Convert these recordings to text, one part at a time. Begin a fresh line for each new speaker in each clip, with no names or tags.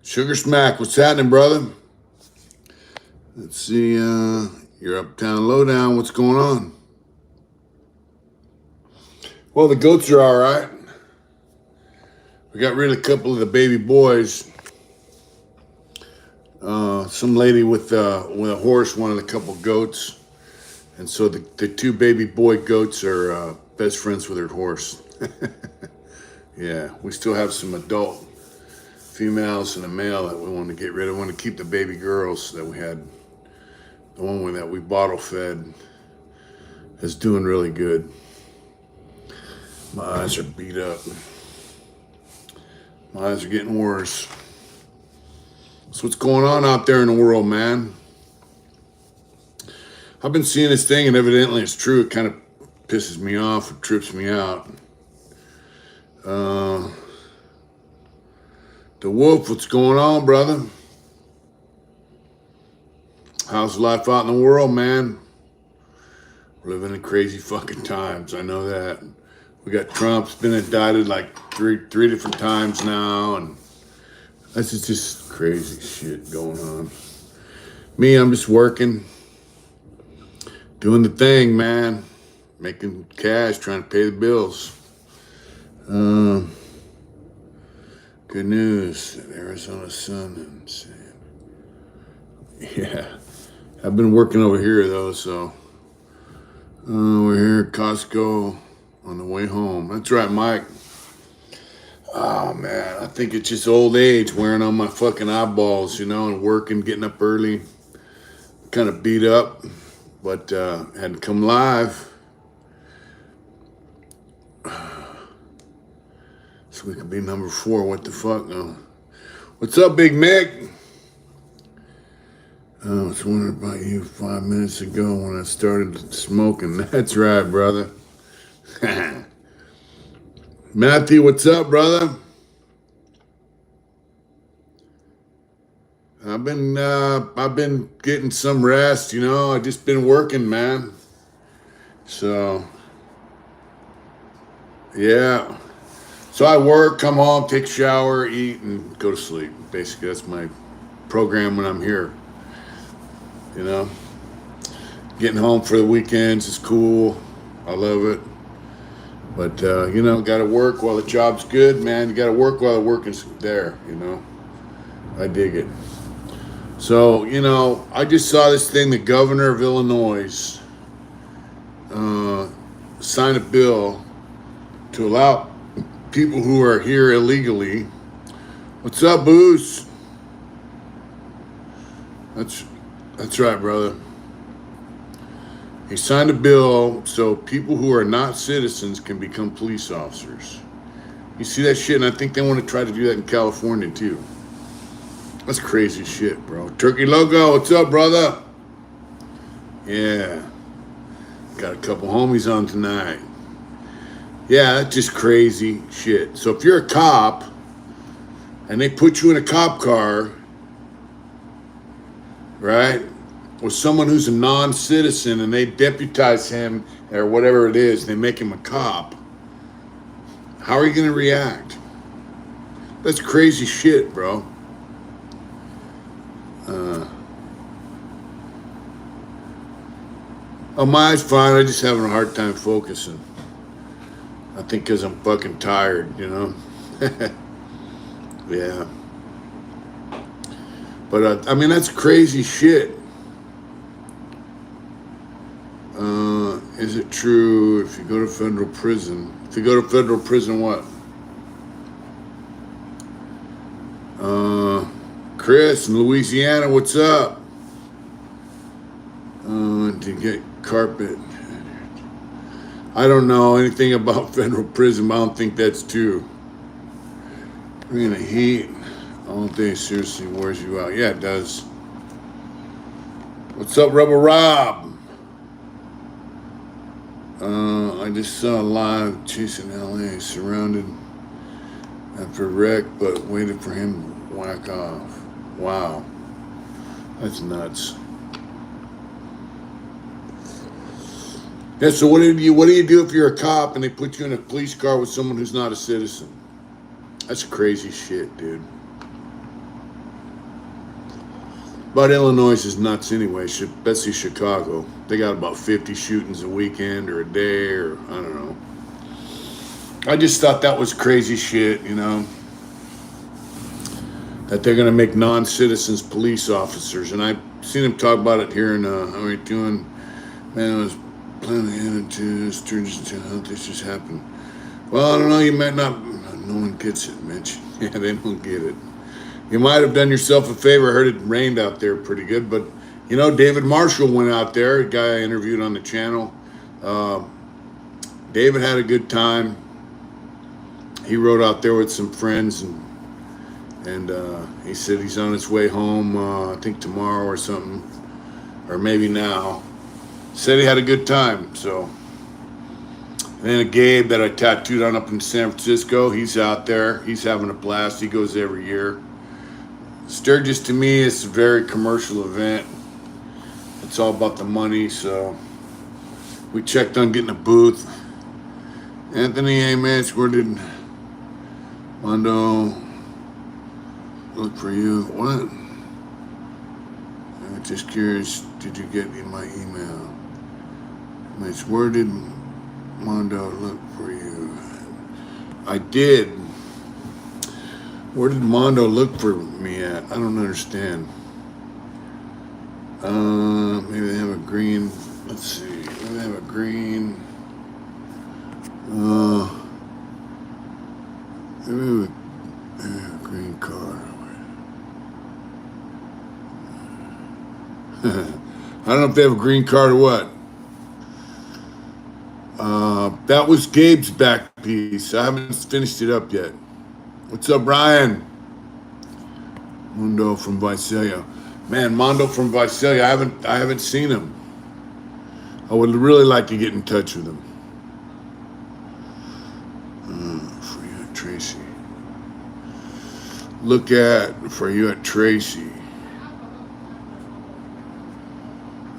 Sugar Smack, what's happening, brother? Let's see, you're Uptown Lowdown. What's going on? Well, the goats are all right. We got rid of a couple of the baby boys. Some lady with a horse wanted a couple goats, and so the two baby boy goats are best friends with her horse. Yeah, we still have some adult females and a male that we want to get rid of. We want to keep the baby girls that we had. The one that we bottle fed is doing really good. My eyes are beat up. My eyes are getting worse. So what's going on out there in the world, man? I've been seeing this thing, and evidently it's true. It kind of pisses me off or trips me out. The Wolf, what's going on, brother? How's life out in the world, man? We're living in crazy fucking times. I know that. We got Trump's been indicted like three different times now, and this is just crazy shit going on. Me, I'm just working, doing the thing, man, making cash, trying to pay the bills. Good news that Arizona sun and sand. Yeah, I've been working over here though, so we're here at Costco on the way home. That's right, Mike. Oh man, I think it's just old age wearing on my fucking eyeballs, and working, getting up early, kind of beat up, but had to come live so we could be number 4. What the fuck, no? What's up, Big Mick? I was wondering about you 5 minutes ago when I started smoking. That's right, brother. Matthew, what's up, brother? I've been getting some rest, I just been working, man. So, yeah. So I work, come home, take a shower, eat, and go to sleep. Basically, that's my program when I'm here. Getting home for the weekends is cool. I love it. But, got to work while the job's good, man. You got to work while the work is there, I dig it. So, I just saw this thing, the governor of Illinois signed a bill to allow people who are here illegally. What's up, Booze? That's right, brother. He signed a bill so people who are not citizens can become police officers. You see that shit, and I think they want to try to do that in California, too. That's crazy shit, bro. Turkey Logo, what's up, brother? Yeah. Got a couple homies on tonight. Yeah, that's just crazy shit. So if you're a cop, and they put you in a cop car, right, with someone who's a non-citizen, and they deputize him or whatever it is, they make him a cop, how are you going to react? That's crazy shit, bro. Oh, mine's fine. I'm just having a hard time focusing. I think because I'm fucking tired, Yeah. But, that's crazy shit. Is it true if you go to federal prison? If you go to federal prison, what? Chris in Louisiana, what's up? To get carpet. I don't know anything about federal prison, but I don't think that's true. Bringing the heat all day seriously wears you out. Yeah, it does. What's up, Rubber Rob? I just saw live chasing LA, surrounded after a wreck, but waited for him to whack off. Wow. That's nuts. Yeah, so what do you do if you're a cop and they put you in a police car with someone who's not a citizen? That's crazy shit, dude. But Illinois is nuts anyway. Especially Chicago. They got about 50 shootings a weekend or a day, or I don't know. I just thought that was crazy shit, you know, that they're going to make non-citizens police officers. And I've seen him talk about it here in, how are you doing? Man, I was planning to Sturgis to how this just happened. Well, I don't know, you might not, no one gets it, Mitch. Yeah, they don't get it. You might have done yourself a favor. I heard it rained out there pretty good, but, you know, David Marshall went out there, a guy I interviewed on the channel. David had a good time. He rode out there with some friends, and he said he's on his way home, I think tomorrow or something, or maybe now. Said he had a good time, so. And then Gabe that I tattooed on up in San Francisco, he's out there. He's having a blast. He goes every year. Sturgis to me is a very commercial event. It's all about the money, so we checked on getting a booth. Anthony, hey man, where did Mondo look for you? What? I'm just curious, did you get in my email? Mitch, where did Mondo look for you? I did. Where did Mondo look for me at? I don't understand. Maybe they have a green. Let's see. Maybe they have a green. Maybe a green card. I don't know if they have a green card or what. That was Gabe's back piece. I haven't finished it up yet. What's up, Ryan? Mondo from Visalia. Man, Mondo from Visalia. I haven't seen him. I would really like to get in touch with him. For you at Tracy. Look at for you at Tracy.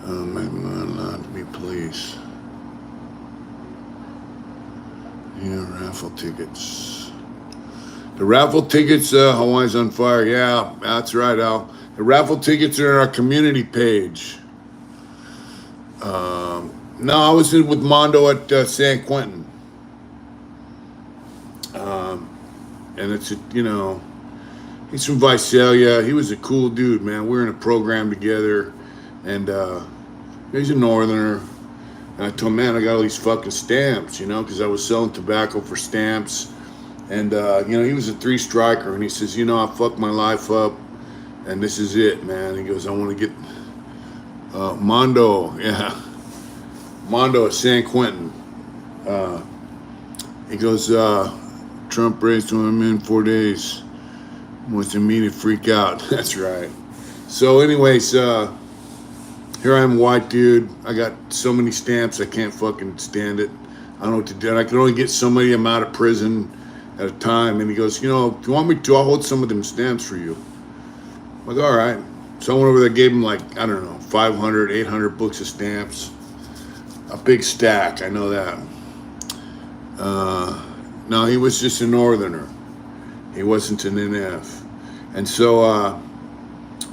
I'm not allowed to be police. Yeah, raffle tickets. The raffle tickets, Hawaii's on fire. Yeah, that's right, Al. The raffle tickets are on our community page. No, I was in with Mondo at San Quentin. And it's, you know, he's from Visalia. He was a cool dude, man. We were in a program together. And he's a northerner. And I told him, man, I got all these fucking stamps, you know, because I was selling tobacco for stamps. And, you know, he was a 3-striker. And he says, you know, I fucked my life up. And this is it, man. He goes, I want to get Mondo. Yeah. Mondo at San Quentin. He goes, Trump raised him in 4 days. Wants to meet and freak out. That's right. So anyways, here I am, white dude. I got so many stamps, I can't fucking stand it. I don't know what to do. And I can only get so many of them out of prison at a time. And he goes, you know, if you want me to, I'll hold some of them stamps for you. I'm like, all right. So I went over there, gave him like, I don't know, 500, 800 books of stamps. A big stack, I know that. No, he was just a northerner. He wasn't an NF. And so, I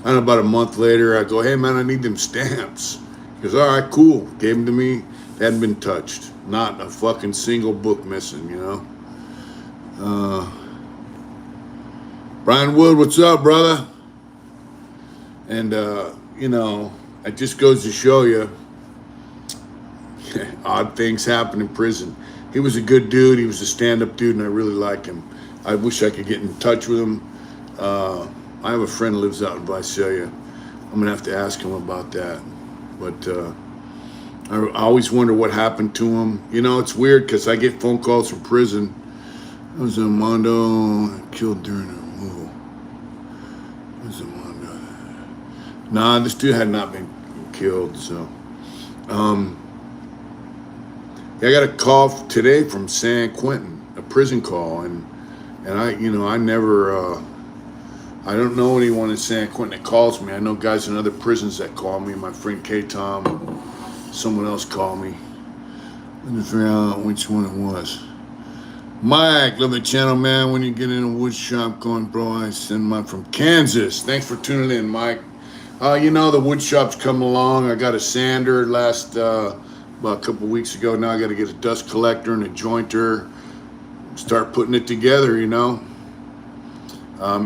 don't know, about a month later, I go, hey, man, I need them stamps. He goes, all right, cool. Gave them to me. They hadn't been touched. Not a fucking single book missing, you know. Brian Wood, what's up, brother? And, you know, it just goes to show you odd things happen in prison. He was a good dude. He was a stand-up dude, and I really like him. I wish I could get in touch with him. I have a friend who lives out in Visalia. I'm going to have to ask him about that. But I always wonder what happened to him. You know, it's weird because I get phone calls from prison. I was in Mondo, killed during a removal. I was in Mondo. Nah, this dude had not been killed, so. I got a call today from San Quentin, a prison call, and I, you know, I never, I don't know anyone in San Quentin that calls me. I know guys in other prisons that call me. My friend K-Tom, someone else called me. Let me figure out which one it was. Mike, love the channel, man. When you get in a wood shop going, bro, I send mine from Kansas. Thanks for tuning in, Mike. You know, the wood shop's coming along. I got a sander last about a couple weeks ago. Now I got to get a dust collector and a jointer. Start putting it together. You know,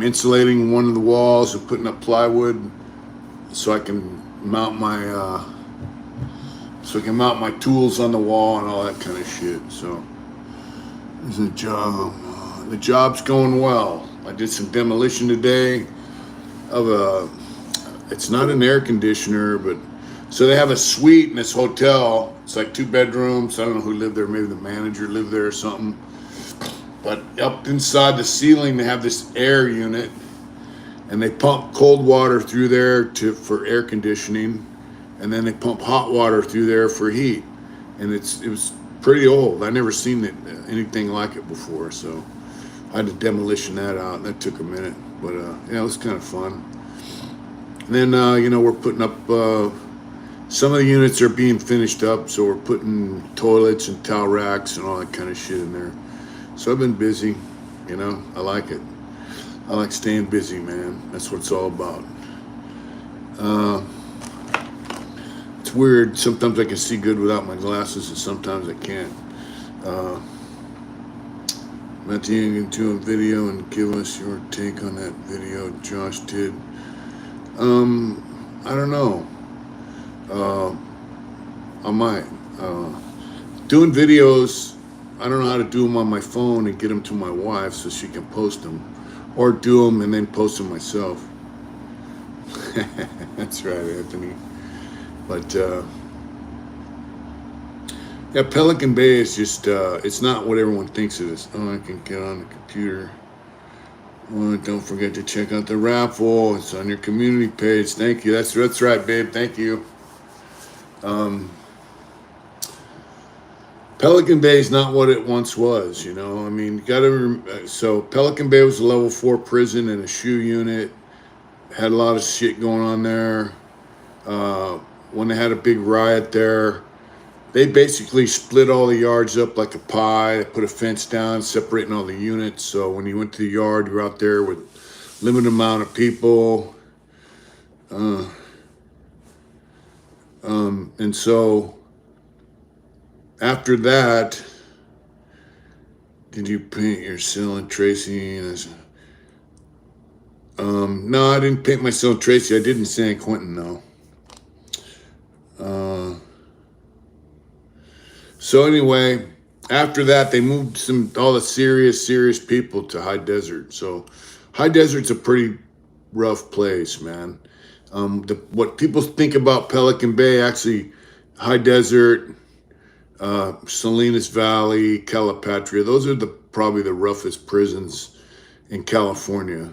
insulating one of the walls and putting up plywood so I can mount my tools on the wall and all that kind of shit. So there's a job. The job's going well. I did some demolition today of a. It's not an air conditioner, but so they have a suite in this hotel. It's like 2 bedrooms. I don't know who lived there. Maybe the manager lived there or something. But up inside the ceiling, they have this air unit, and they pump cold water through there for air conditioning, and then they pump hot water through there for heat. And it was pretty old. I never seen anything like it before. So I had to demolition that out, and that took a minute. But yeah, it was kind of fun. And then, you know, we're putting up, some of the units are being finished up, so we're putting toilets and towel racks and all that kind of shit in there. So I've been busy, you know, I like it. I like staying busy, man. That's what it's all about. It's weird. Sometimes I can see good without my glasses, and sometimes I can't. Matthew, into a video and give us your take on that video Josh did. I don't know. I might. Doing videos, I don't know how to do them on my phone and get them to my wife so she can post them. Or do them and then post them myself. That's right, Anthony. But, yeah, Pelican Bay is just, it's not what everyone thinks it is. Oh, I can get on the computer. Oh, don't forget to check out the raffle. It's on your community page. Thank you. That's right, babe. Thank you. Pelican Bay is not what it once was, you know. I mean, so Pelican Bay was a level 4 prison and a SHU unit. Had a lot of shit going on there. When they had a big riot there, they basically split all the yards up like a pie. They put a fence down, separating all the units. So when you went to the yard, you were out there with limited amount of people. And so after that, did you paint your cell and Tracy? No, I didn't paint my cell and Tracy. I did in San Quentin, though. So anyway, after that, they moved all the serious people to High Desert. So High Desert's a pretty rough place, man. What people think about Pelican Bay, actually, High Desert, Salinas Valley, Calipatria, those are probably the roughest prisons in California,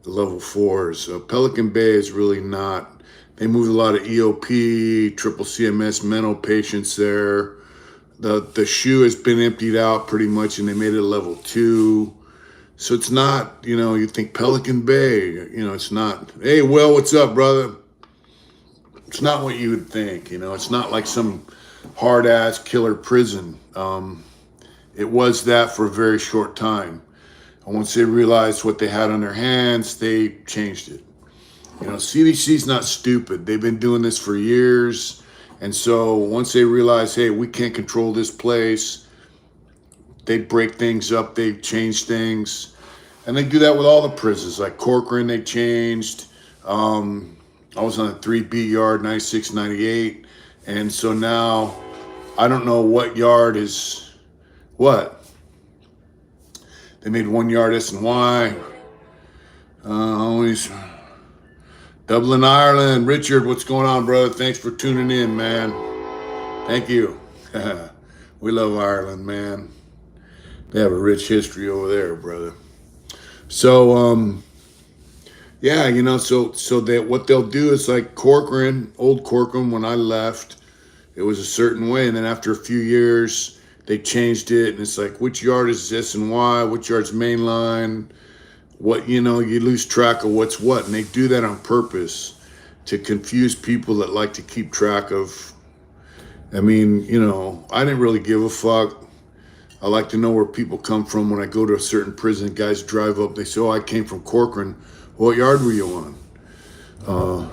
the level 4s. Pelican Bay is really not. They moved a lot of EOP, triple CMS mental patients there. The SHU has been emptied out pretty much, and they made it a level 2. So it's not, you know, you think Pelican Bay, you know, it's not. Hey, Will, what's up, brother? It's not what you would think, you know. It's not like some hard-ass killer prison. It was that for a very short time. And once they realized what they had on their hands, they changed it. You know, CDC's not stupid. They've been doing this for years. And so once they realize, hey, we can't control this place, they break things up, they change things. And they do that with all the prisons. Like Corcoran, they changed. I was on a 3B yard, 96, 98. And so now I don't know what yard is what. They made 1 yard S&Y. Always... Dublin, Ireland. Richard, what's going on, brother? Thanks for tuning in, man. Thank you. We love Ireland, man. They have a rich history over there, brother. So, yeah, you know, so what they'll do is like Corcoran, old Corcoran, when I left, it was a certain way. And then after a few years, they changed it. And it's like, which yard is S&Y? Which yard's mainline? What, you know, you lose track of what's what, and they do that on purpose to confuse people that like to keep track of. I mean, you know, I didn't really give a fuck. I like to know where people come from. When I go to a certain prison, guys drive up, they say, oh, I came from Corcoran. What yard were you on?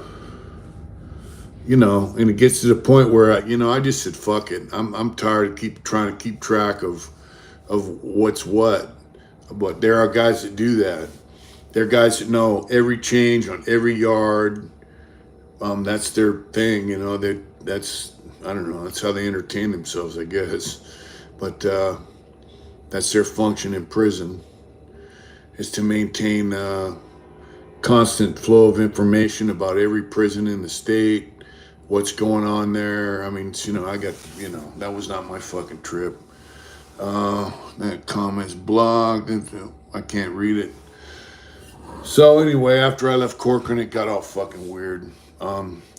And it gets to the point where I just said fuck it. I'm tired of keep trying to keep track of what's what. But there are guys that do that. There are guys that know every change on every yard. That's their thing. That's I don't know. That's how they entertain themselves, I guess. But that's their function in prison, is to maintain constant flow of information about every prison in the state, what's going on there. I mean, that was not my fucking trip. That comment's blocked. I can't read it. So anyway, after I left Corcoran, it got all fucking weird.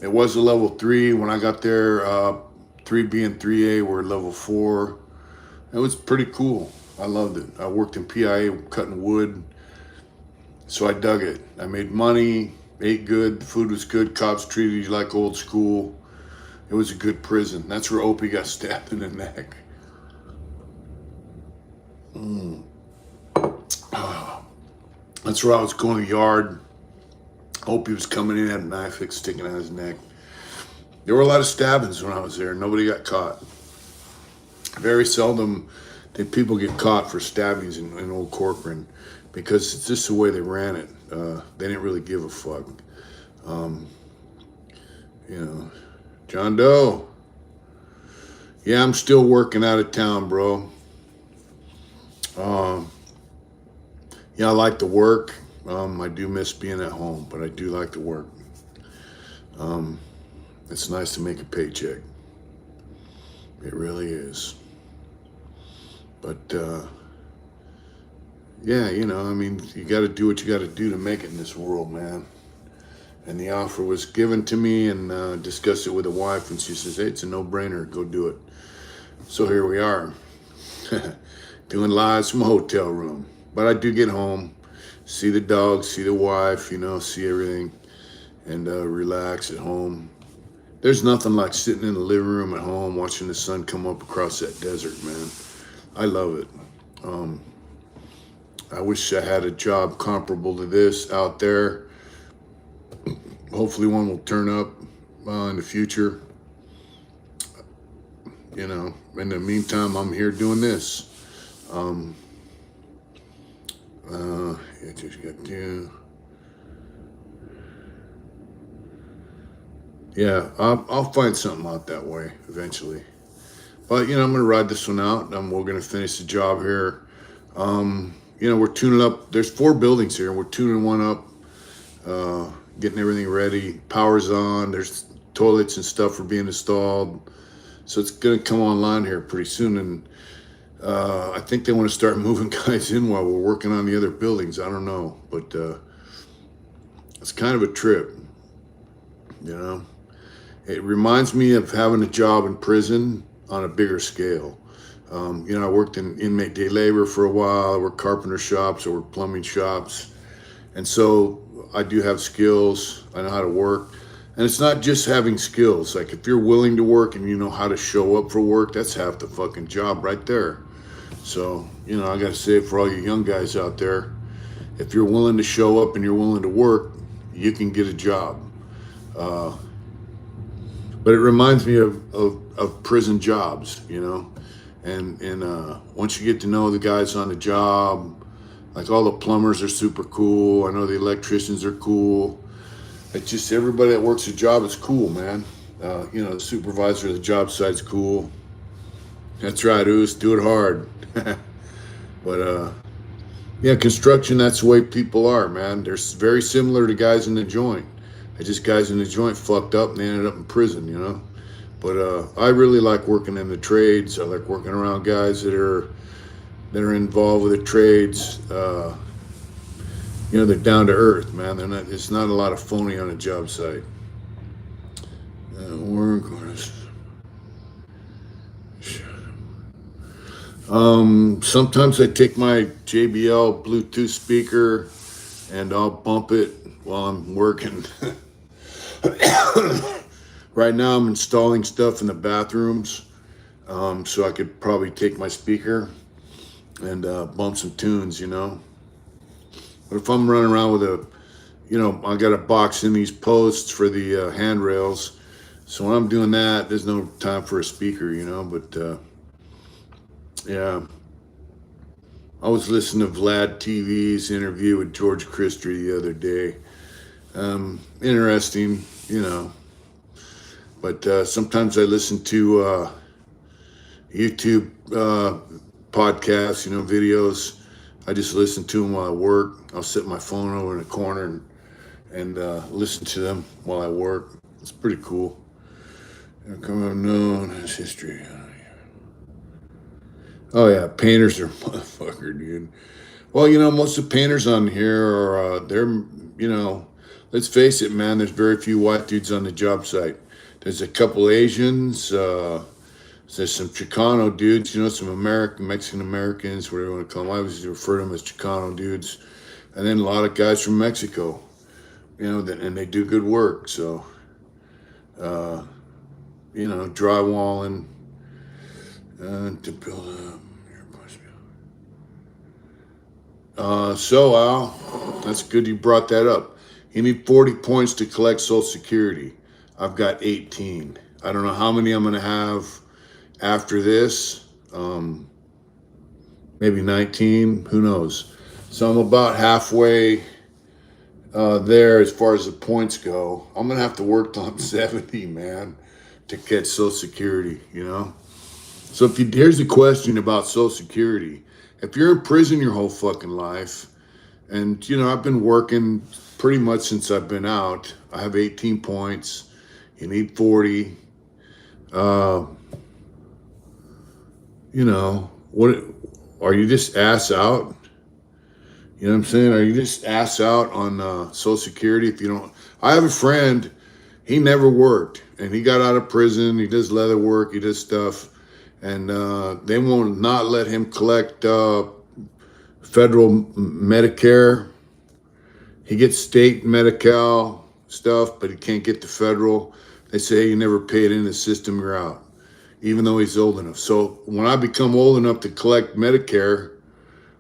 It was a level 3. When I got there, 3B and 3A were level 4. It was pretty cool. I loved it. I worked in PIA cutting wood, so I dug it. I made money, ate good, the food was good, cops treated you like old school. It was a good prison. That's where Opie got stabbed in the neck. That's where I was going to the yard. Opie was coming in, had a knife sticking out his neck. There were a lot of stabbings when I was there. Nobody got caught. Very seldom did people get caught for stabbings in old Corcoran, because it's just the way they ran it. They didn't really give a fuck. John Doe. Yeah, I'm still working out of town, bro. Yeah, I like to work. I do miss being at home, but I do like to work. It's nice to make a paycheck. It really is. But, yeah, you got to do what you got to do to make it in this world, man. And the offer was given to me, and discussed it with the wife, and she says, hey, it's a no-brainer. Go do it. So here we are, doing lives from a hotel room. But I do get home, see the dogs, see the wife, see everything, and relax at home. There's nothing like sitting in the living room at home watching the sun come up across that desert, man. I love it. I wish I had a job comparable to this out there. Hopefully one will turn up in the future. In the meantime, I'm here doing this. Just got to. Yeah, I'll find something out that way eventually. But, I'm going to ride this one out. We're going to finish the job here. We're tuning up. There's 4 buildings here. We're tuning one up, getting everything ready. Power's on. There's toilets and stuff are being installed. So it's going to come online here pretty soon. And I think they want to start moving guys in while we're working on the other buildings. I don't know. But it's kind of a trip, It reminds me of having a job in prison on a bigger scale. I worked in inmate day labor for a while. I worked carpenter shops, I worked plumbing shops. And so I do have skills. I know how to work. And it's not just having skills. Like, if you're willing to work and you know how to show up for work, that's half the fucking job right there. So, I got to say it for all you young guys out there. If you're willing to show up and you're willing to work, you can get a job. But it reminds me of prison jobs, And once you get to know the guys on the job, like, all the plumbers are super cool. I know the electricians are cool. It's just everybody that works a job is cool, man. The supervisor of the job site's cool. That's right, Oos, do it hard. But, yeah, construction, that's the way people are, man. They're very similar to guys in the joint. Just guys in the joint fucked up and they ended up in prison, But I really like working in the trades. I like working around guys that are involved with the trades. They're down to earth, man. It's not a lot of phony on a job site. Sometimes I take my JBL Bluetooth speaker and I'll bump it while I'm working. Right now I'm installing stuff in the bathrooms, so I could probably take my speaker and bump some tunes, But if I'm running around with I got a box in these posts for the handrails, So when I'm doing that, there's no time for a speaker, you know. But yeah, I was listening to Vlad TV's interview with George Christie the other day. Interesting, you know. But sometimes I listen to YouTube podcasts, you know, videos. I just listen to them while I work. I'll set my phone over in a corner and listen to them while I work. It's pretty cool. Come on, known as history. Oh yeah, painters are motherfucker, dude. Well, you know, most of the painters on here are they're, you know, let's face it, man. There's very few white dudes on the job site. There's a couple Asians. There's some Chicano dudes, you know, some Mexican Americans, whatever you want to call them. I always refer to them as Chicano dudes. And then a lot of guys from Mexico, you know, and they do good work. So, you know, drywalling to build a. So, Al, that's good you brought that up. You need 40 points to collect Social Security. I've got 18. I don't know how many I'm going to have after this. Maybe 19. Who knows? So I'm about halfway there as far as the points go. I'm going to have to work till I'm 70, man, to catch Social Security, you know? So here's the question about Social Security. If you're in prison your whole fucking life, and, you know, I've been working pretty much since I've been out. I have 18 points. You need 40. You know, what are you just ass out? You know what I'm saying? Are you just ass out on Social Security if you don't? I have a friend, he never worked, and he got out of prison. He does leather work, he does stuff, and they won't not let him collect federal Medicare. He gets state Medi-Cal stuff, but he can't get the federal. They say, hey, you never paid in the system, you're out, even though he's old enough. So when I become old enough to collect Medicare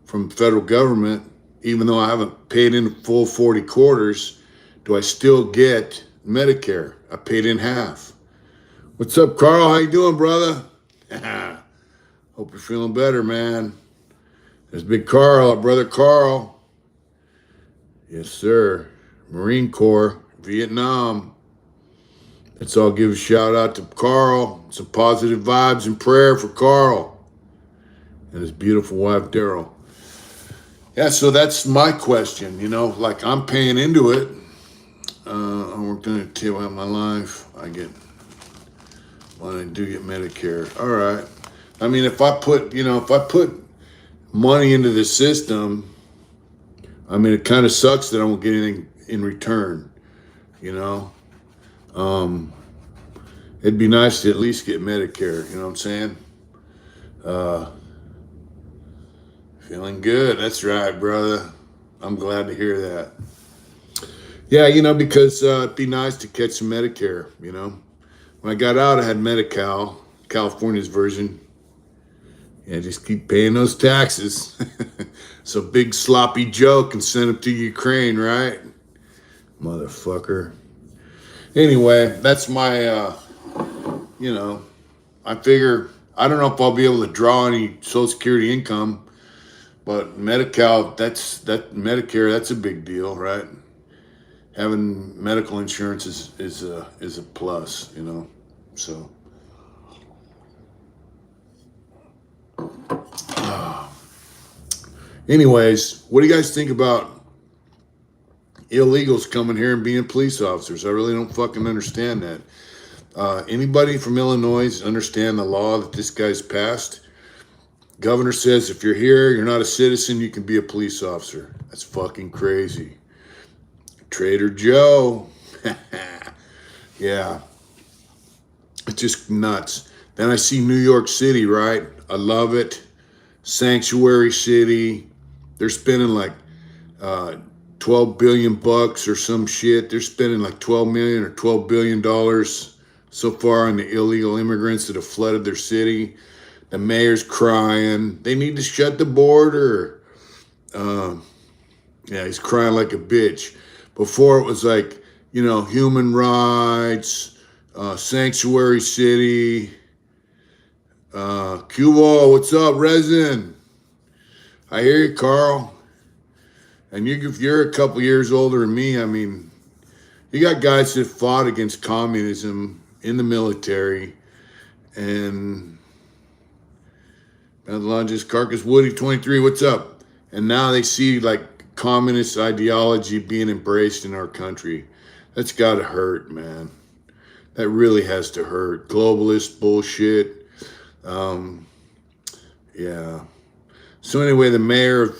from federal government, even though I haven't paid in the full 40 quarters, do I still get Medicare? I paid in half. What's up, Carl? How you doing, brother? Hope you're feeling better, man. There's Big Carl, our brother Carl. Yes, sir. Marine Corps, Vietnam. Let's all give a shout out to Carl. Some positive vibes and prayer for Carl and his beautiful wife, Daryl. Yeah, so that's my question. You know, like I'm paying into it. I'm working to tell out my life. I do get Medicare. All right. I mean, if I put money into the system, I mean, it kind of sucks that I won't get anything in return, you know? It'd be nice to at least get Medicare, you know what I'm saying? Feeling good. That's right, brother. I'm glad to hear that. Yeah, you know, because it'd be nice to catch some Medicare, you know? When I got out, I had Medi-Cal, California's version. Yeah, just keep paying those taxes. So big sloppy Joe can send them to Ukraine, right? Motherfucker. Anyway, that's my, you know, I figure, I don't know if I'll be able to draw any Social Security income, but Medi-Cal, Medicare, that's a big deal, right? Having medical insurance is a plus, you know, so. Anyways, what do you guys think about illegals coming here and being police officers? I really don't fucking understand that. Anybody from Illinois understand the law that this guy's passed? Governor says if you're here, you're not a citizen, you can be a police officer. That's fucking crazy. Trader Joe. Yeah. It's just nuts. Then I see New York City, right? I love it. Sanctuary City. They're spending like 12 billion bucks or some shit. They're spending like 12 million or 12 billion dollars so far on the illegal immigrants that have flooded their city. The mayor's crying. They need to shut the border. Yeah, he's crying like a bitch. Before it was like, you know, human rights, Sanctuary City. Cuba, what's up, Resin? I hear you, Carl. And if you're a couple years older than me, I mean, you got guys that fought against communism in the military, and just Carcass Woody 23, what's up? And now they see like communist ideology being embraced in our country. That's gotta hurt, man. That really has to hurt. Globalist bullshit. Yeah. So anyway, the mayor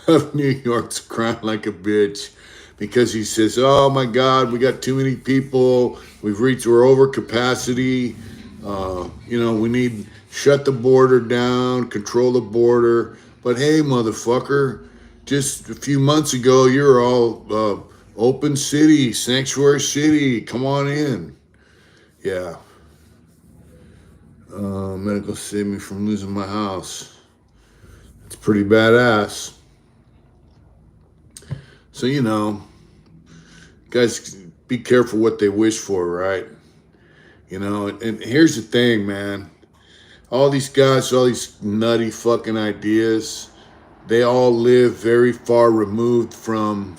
of New York's crying like a bitch because he says, "Oh my God, we got too many people. We're over capacity. We need shut the border down, control the border." But hey, motherfucker, just a few months ago, you were all open city, sanctuary city. Come on in. Yeah. Medical saved me from losing my house. It's pretty badass. So, guys, be careful what they wish for, right? And here's the thing, man. All these guys, all these nutty fucking ideas, they all live very far removed from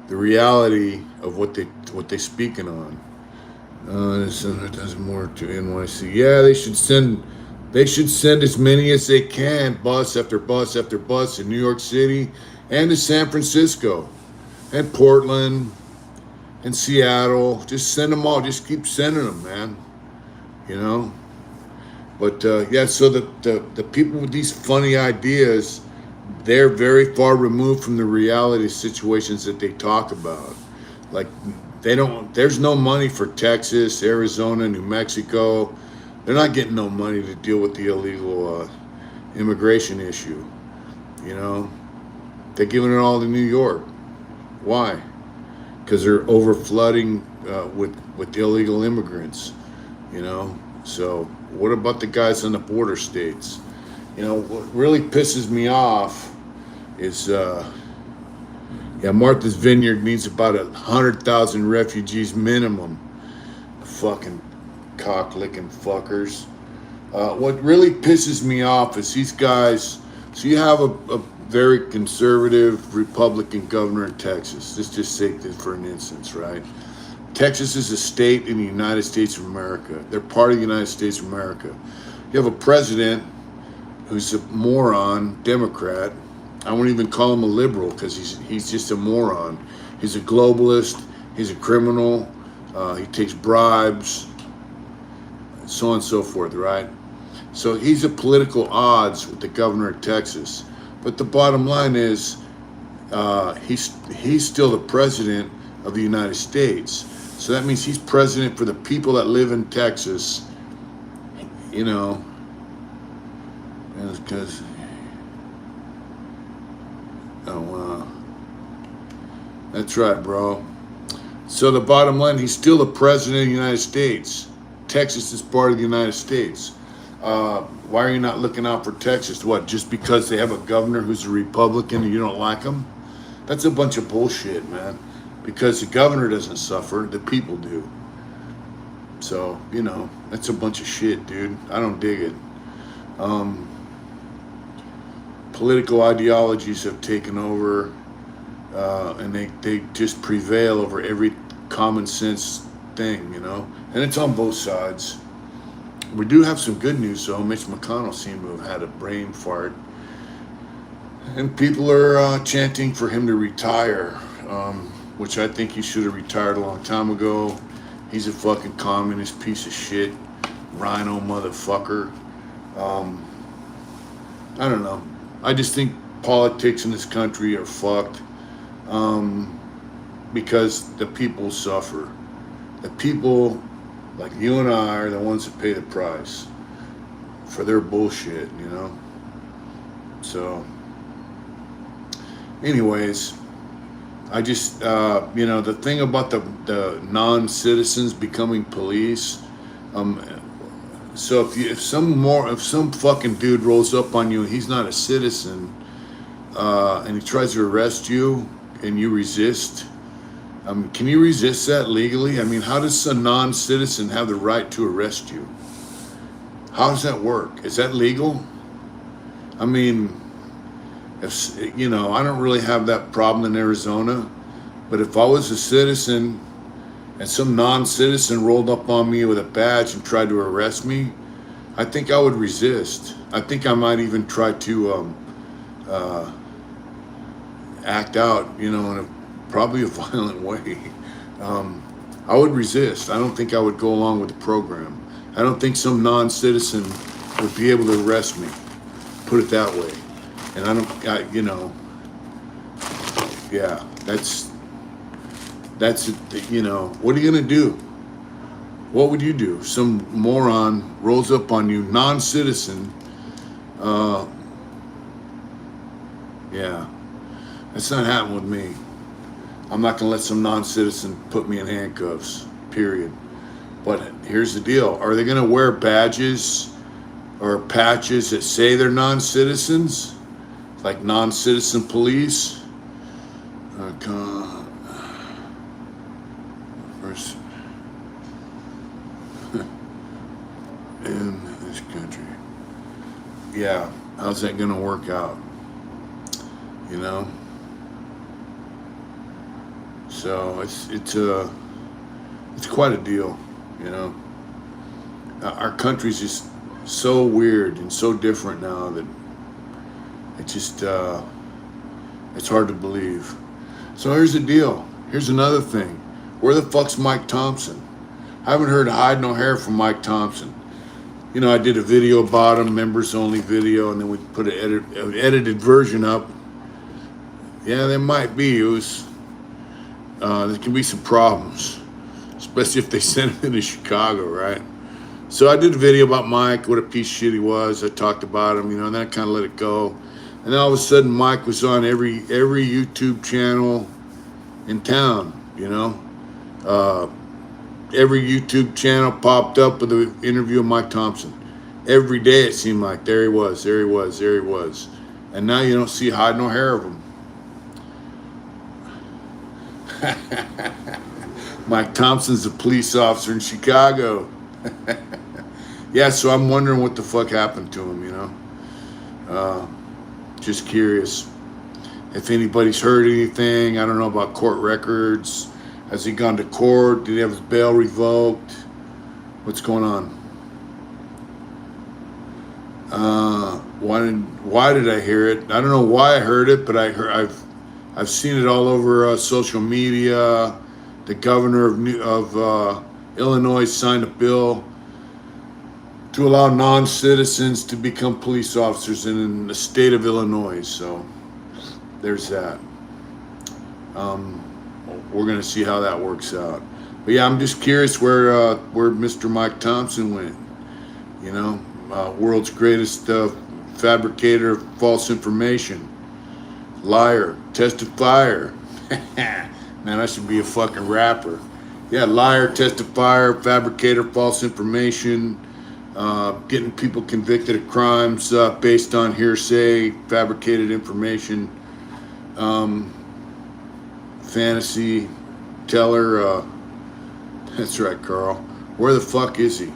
the reality of what they speaking on. It does more to NYC. Yeah, they should send as many as they can, bus after bus after bus in New York City and to San Francisco and Portland and Seattle. Just send them all. Just keep sending them, man. But so the people with these funny ideas, they're very far removed from the reality situations that they talk about. Like there's no money for Texas, Arizona, New Mexico. They're not getting no money to deal with the illegal immigration issue. They're giving it all to New York. Why? Because they're over flooding with illegal immigrants. So what about the guys in the border states? What really pisses me off is Martha's Vineyard needs about 100,000 refugees minimum. Fucking cock-licking fuckers. What really pisses me off is these guys. So you have a very conservative Republican governor in Texas. Let's just take this for an instance, right? Texas is a state in the United States of America. They're part of the United States of America. You have a president who's a moron, Democrat. I won't even call him a liberal because he's just a moron. He's a globalist. He's a criminal. He takes bribes, so on and so forth, right? So he's at political odds with the governor of Texas. But the bottom line is he's still the president of the United States. So that means he's president for the people that live in Texas, because that's right, bro. So the bottom line, he's still the president of the United States. Texas is part of the United States. Why are you not looking out for Texas? What, just because they have a governor who's a Republican and you don't like him? That's a bunch of bullshit, man. Because the governor doesn't suffer, the people do. So, that's a bunch of shit, dude. I don't dig it. Political ideologies have taken over, and they just prevail over every common sense thing, And it's on both sides. We do have some good news, though. Mitch McConnell seemed to have had a brain fart. And people are chanting for him to retire, which I think he should have retired a long time ago. He's a fucking communist piece of shit, rhino motherfucker. I don't know. I just think politics in this country are fucked because the people suffer. The people like you and I are the ones that pay the price for their bullshit, So, anyways, I just, the thing about the non-citizens becoming police, so if some fucking dude rolls up on you and he's not a citizen, and he tries to arrest you and you resist, Can you resist that legally? I mean, how does a non-citizen have the right to arrest you? How does that work? Is that legal? I mean, if I don't really have that problem in Arizona, but if I was a citizen and some non-citizen rolled up on me with a badge and tried to arrest me, I think I would resist. I think I might even try to act out, in probably a violent way. I would resist. I don't think I would go along with the program. I don't think some non-citizen would be able to arrest me. Put it that way. And yeah, that's it. What are you gonna do? What would you do? Some moron rolls up on you, non-citizen. Yeah, that's not happening with me. I'm not gonna let some non-citizen put me in handcuffs, period. But here's the deal. Are they gonna wear badges or patches that say they're non-citizens? Like non-citizen police? First in this country. Yeah, how's that gonna work out? So it's quite a deal. Our country's just so weird and so different now that it just it's hard to believe. So here's the deal. Here's another thing. Where the fuck's Mike Thompson? I haven't heard hide no hair from Mike Thompson. I did a video about him, members only video, and then we put an edited version up. Yeah, there might be. There can be some problems, especially if they send him into Chicago, right? So I did a video about Mike, what a piece of shit he was. I talked about him, and then I kind of let it go. And then all of a sudden, Mike was on every YouTube channel in town, Every YouTube channel popped up with an interview of Mike Thompson. Every day it seemed like there he was. And now you don't see hide nor hair of him. Mike Thompson's a police officer in Chicago. Yeah, so I'm wondering what the fuck happened to him, Just curious. If anybody's heard anything, I don't know about court records. Has he gone to court? Did he have his bail revoked? What's going on? Why did I hear it? I don't know why I heard it, but I've seen it all over social media. The governor of Illinois signed a bill to allow non-citizens to become police officers in the state of Illinois. So there's that. We're gonna see how that works out. But yeah, I'm just curious where Mr. Mike Thompson went. World's greatest fabricator of false information, liar, testifier. Man, I should be a fucking rapper. Yeah, liar, testifier, fabricator, false information, getting people convicted of crimes based on hearsay, fabricated information, fantasy teller. That's right, Carl. Where the fuck is he?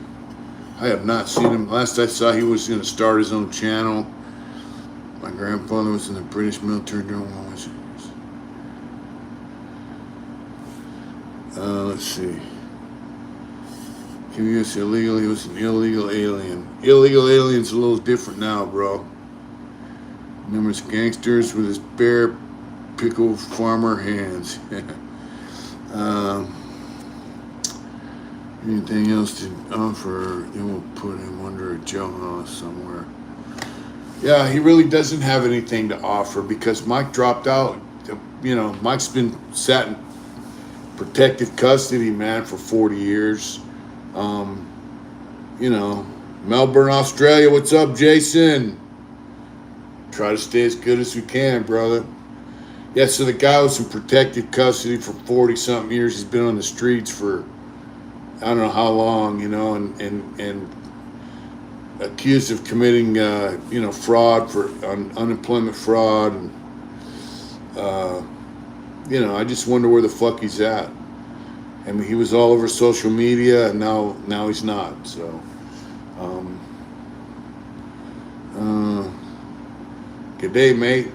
I have not seen him. Last I saw, he was going to start his own channel. My grandfather was in the British military during World War II. Let's see. U.S. illegal. He was an illegal alien. Illegal alien's a little different now, bro. Numerous gangsters with his bare pickle farmer hands. Anything else to offer? They will put him under a jailhouse somewhere. Yeah, he really doesn't have anything to offer because Mike dropped out. Mike's been sat in protective custody, man, for 40 years. Melbourne, Australia. What's up, Jason? Try to stay as good as we can, brother. Yeah, so the guy was in protective custody for 40-something years. He's been on the streets for I don't know how long, and accused of committing, fraud for unemployment fraud, and you know, I just wonder where the fuck he's at. I mean, he was all over social media, and now he's not. So, um, uh, good day, mate.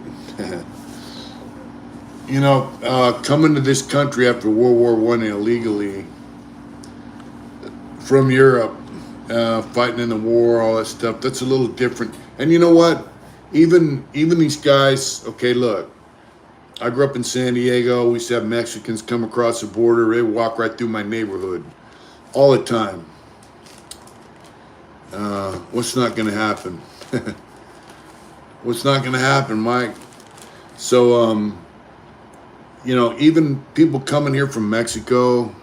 You know, coming to this country after World War One illegally from Europe, fighting in the war, all that stuff. That's a little different. And you know what? Even these guys. Okay, look. I grew up in San Diego. We used to have Mexicans come across the border. They walk right through my neighborhood all the time. What's not going to happen? What's not going to happen, Mike? So, you know, even people coming here from Mexico,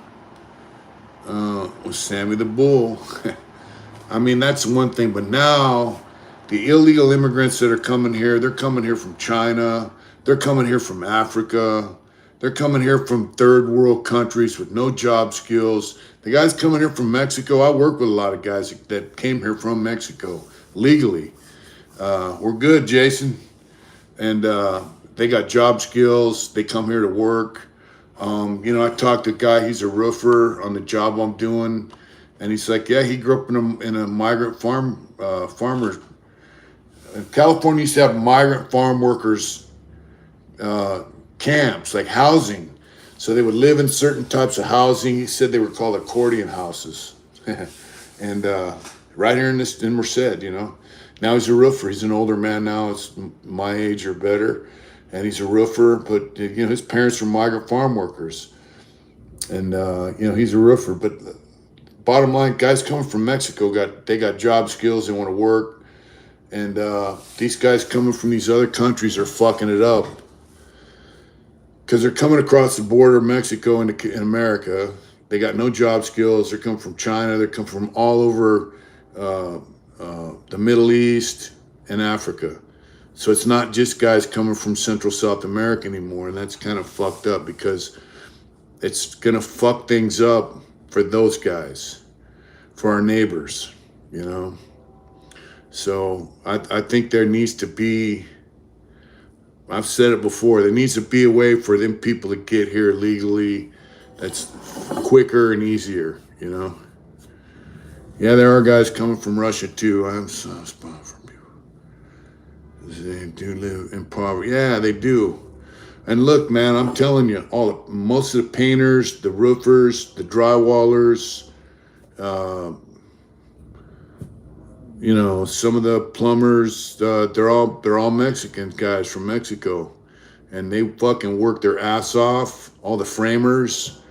with Sammy the Bull. I mean, that's one thing. But now, the illegal immigrants that are coming here, they're coming here from China. They're coming here from Africa. They're coming here from third world countries with no job skills. The guys coming here from Mexico, I work with a lot of guys that came here from Mexico legally. We're good, Jason. And they got job skills. They come here to work. You know, I talked to a guy, he's a roofer on the job I'm doing. And he's like, yeah, he grew up in a migrant farmer. California used to have migrant farm workers camps, like housing. So they would live in certain types of housing. He said they were called accordion houses. And right here in Merced, you know. Now he's a roofer. He's an older man now. It's my age or better. And he's a roofer, but you know, his parents were migrant farm workers. And you know, he's a roofer. But bottom line, guys coming from Mexico they got job skills, they want to work. And these guys coming from these other countries are fucking it up. Because they're coming across the border, Mexico and in America. They got no job skills. They're coming from China. They come from all over the Middle East and Africa. So it's not just guys coming from Central South America anymore. And that's kind of fucked up because it's going to fuck things up for those guys, for our neighbors, you know. So I think there needs to be, I've said it before, there needs to be a way for them people to get here legally that's quicker and easier, you know. Yeah, there are guys coming from Russia too. I have a soft spot for people. They do live in poverty. Yeah, they do. And look, man, I'm telling you, most of the painters, the roofers, the drywallers, you know, some of the plumbers, they're all Mexican guys from Mexico, and they fucking work their ass off. All the framers,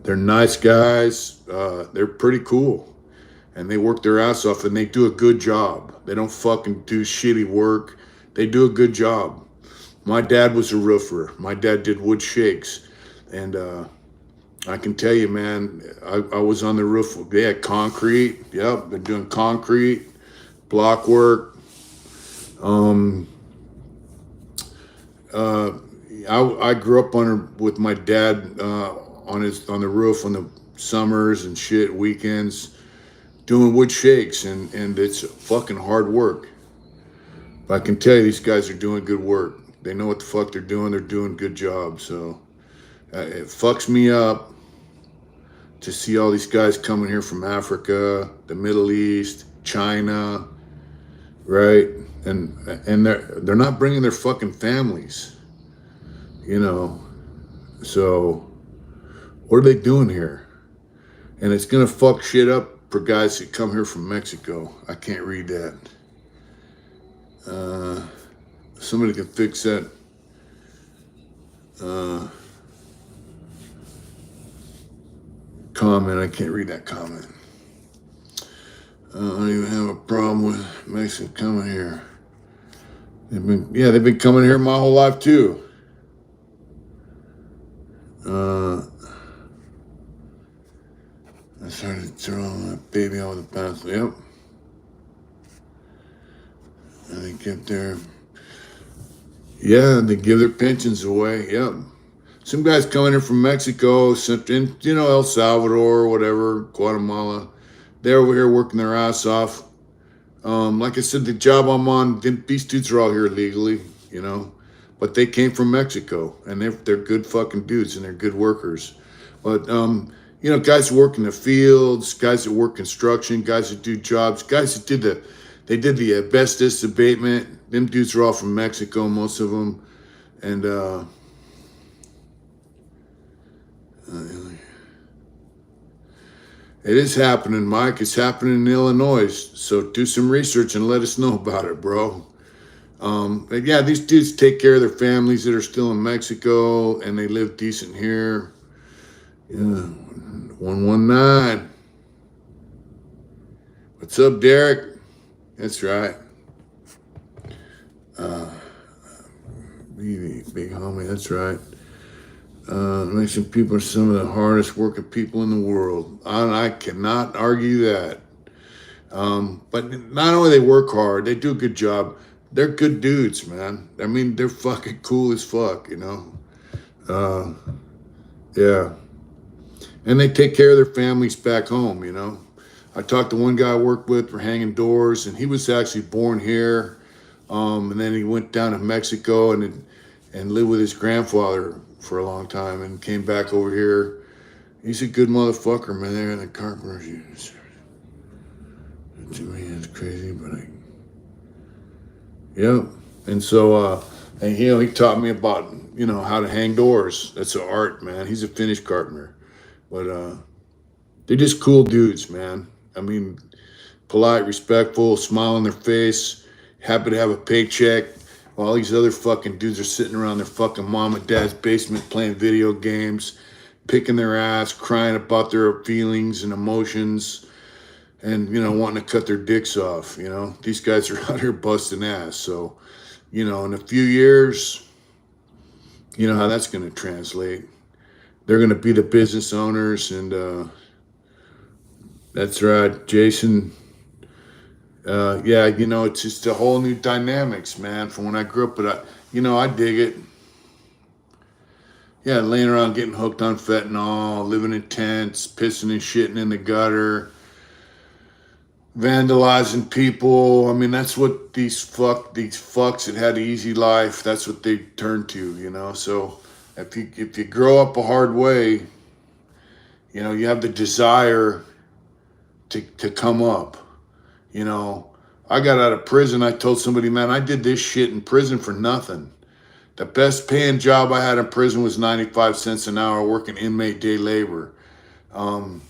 they're nice guys. They're pretty cool, and they work their ass off, and they do a good job. They don't fucking do shitty work. They do a good job. My dad was a roofer. My dad did wood shakes, and I can tell you, man, I was on the roof. They had concrete. Yep, been doing concrete, block work. I grew up with my dad on the roof on the summers and shit, weekends, doing wood shakes, and it's fucking hard work. But I can tell you, these guys are doing good work. They know what the fuck they're doing. They're doing a good job. So it fucks me up to see all these guys coming here from Africa, the Middle East, China, right? And they're not bringing their fucking families, you know. So what are they doing here? And it's gonna fuck shit up for guys that come here from Mexico. I can't read that. Somebody can fix that. Comment. I can't read that comment. I don't even have a problem with Mexicans coming here. They've been coming here my whole life too. I started to throw my baby out with a pencil. Yep. And they get their, they give their pensions away. Yep. Some guys coming in from Mexico, you know, El Salvador, whatever, Guatemala. They're over here working their ass off. Like I said, the job I'm on, these dudes are all here legally, you know. but they came from Mexico, and they're good fucking dudes, and they're good workers. But you know, guys that work in the fields, guys that work construction, guys that do jobs, guys that did the asbestos abatement. Them dudes are all from Mexico, most of them, and it is happening, Mike. It's happening in Illinois. So do some research and let us know about it, bro. But yeah, these dudes take care of their families that are still in Mexico, and they live decent here. Yeah, 119. What's up, Derek? That's right. Big homie, that's right. Mexican people are some of the hardest working people in the world. I cannot argue that. But not only they work hard, they do a good job. They're good dudes, man. I mean, they're fucking cool as fuck, you know? Yeah. And they take care of their families back home, you know? I talked to one guy I worked with for hanging doors, and he was actually born here. And then he went down to Mexico and lived with his grandfather for a long time and came back over here. He's a good motherfucker, man. They're in the carpenter's unit. To me, it's crazy, but yep. And so, and you know, he taught me about, you know, how to hang doors. That's an art, man. He's a Finnish carpenter, but they're just cool dudes, man. I mean, polite, respectful, smile on their face, happy to have a paycheck. While these other fucking dudes are sitting around their fucking mom and dad's basement playing video games, picking their ass, crying about their feelings and emotions, and, you know, wanting to cut their dicks off, you know. These guys are out here busting ass. So, you know, in a few years, you know how that's going to translate. They're going to be the business owners, and that's right, Jason. Yeah, you know, it's just a whole new dynamics, man, from when I grew up. But, you know, I dig it. Yeah, laying around getting hooked on fentanyl, living in tents, pissing and shitting in the gutter, vandalizing people. I mean, that's what these fucks that had an easy life, that's what they turn to, you know? So if you grow up a hard way, you know, you have the desire to come up. You know, I got out of prison. I told somebody, man, I did this shit in prison for nothing. The best paying job I had in prison was 95 cents an hour working inmate day labor. And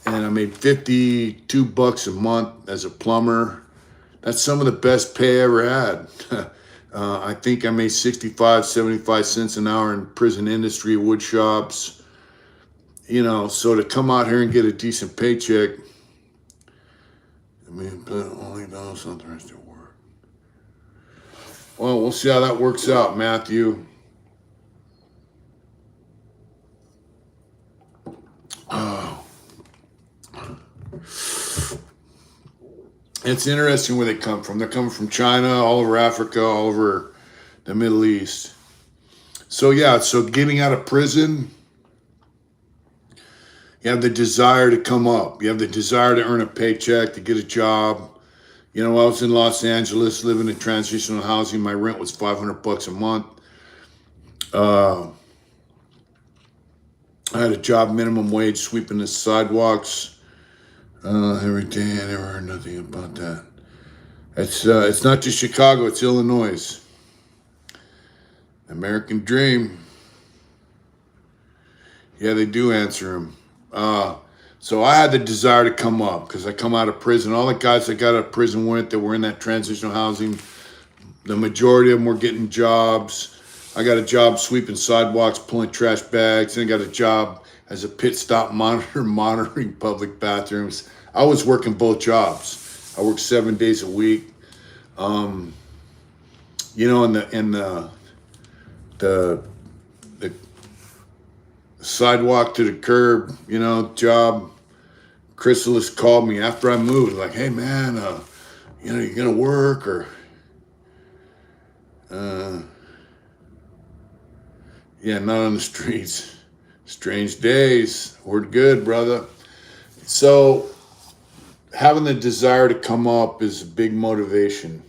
I made $52 a month as a plumber. That's some of the best pay I ever had. I think I made 65, 75 cents an hour in prison industry, wood shops. You know, so to come out here and get a decent paycheck, I mean, but only does something has to work. Well, we'll see how that works out, Matthew. Oh. It's interesting where they come from. They're coming from China, all over Africa, all over the Middle East. So yeah, so getting out of prison, you have the desire to come up. You have the desire to earn a paycheck, to get a job. You know, I was in Los Angeles living in transitional housing. My rent was $500 a month. I had a job minimum wage sweeping the sidewalks every day. I never heard nothing about that. It's not just Chicago, it's Illinois. American dream. Yeah, they do answer them. So I had the desire to come up because I come out of prison. All the guys that got out of prison that were in that transitional housing, the majority of them were getting jobs. I got a job sweeping sidewalks, pulling trash bags, and I got a job as a pit stop monitor, monitoring public bathrooms. I was working both jobs. I worked 7 days a week. You know, in the sidewalk to the curb, you know, job. Chrysalis called me after I moved, like, hey man, you know, you gonna work or yeah, not on the streets. Strange days. We're good, brother. So having the desire to come up is a big motivation.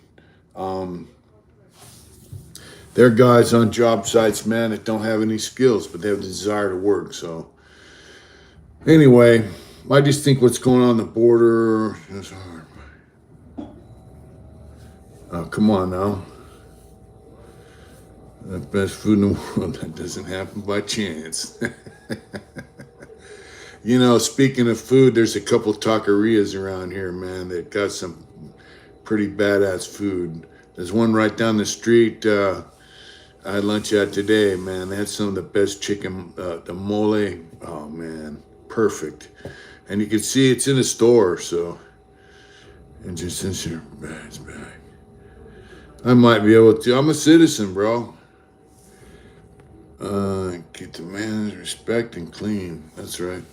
They're guys on job sites, man, that don't have any skills, but they have the desire to work. So anyway, I just think what's going on the border is hard. Oh, come on now. The best food in the world, that doesn't happen by chance. You know, speaking of food, there's a couple taquerias around here, man, that got some pretty badass food. There's one right down the street. I had lunch at today, man. They had some of the best chicken, the mole. Oh, man, perfect. And you can see it's in a store, so. And just since your bag's back. I might be able to. I'm a citizen, bro. Get the man's respect and clean. That's right.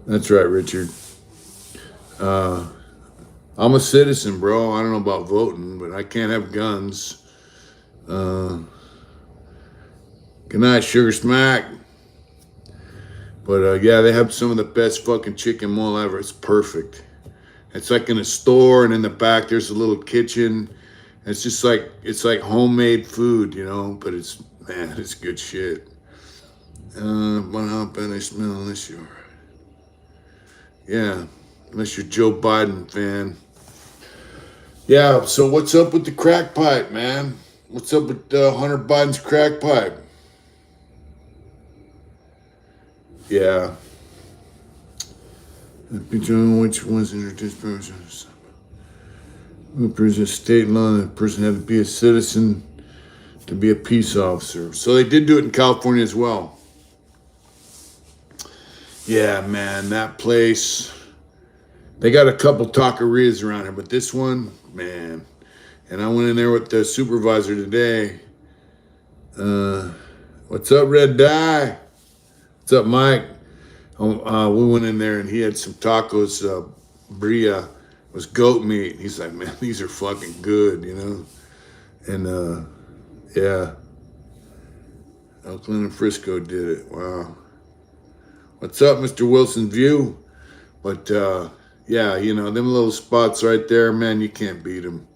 That's right, Richard. I'm a citizen, bro. I don't know about voting, but I can't have guns. Good night, Sugar Smack. But yeah, they have some of the best fucking chicken mole ever. It's perfect. It's like in a store, and in the back there's a little kitchen. It's just like, it's like homemade food, you know, but it's, man, it's good shit. But how bad I smell unless you're, yeah, unless you're Joe Biden fan. Yeah, so what's up with the crack pipe, man? What's up with Hunter Biden's crack pipe? Yeah. Which ones introduced persons? There's a state law that a person had to be a citizen to be a peace officer. So they did do it in California as well. Yeah, man, that place. They got a couple taquerias around here, but this one, man. And I went in there with the supervisor today. What's up, Red Dye? What's up, Mike? We went in there and he had some tacos. Bria was goat meat. He's like, man, these are fucking good, you know? And yeah. Oakland and Frisco did it. Wow. What's up, Mr. Wilson View? But yeah, you know, them little spots right there, man, you can't beat them.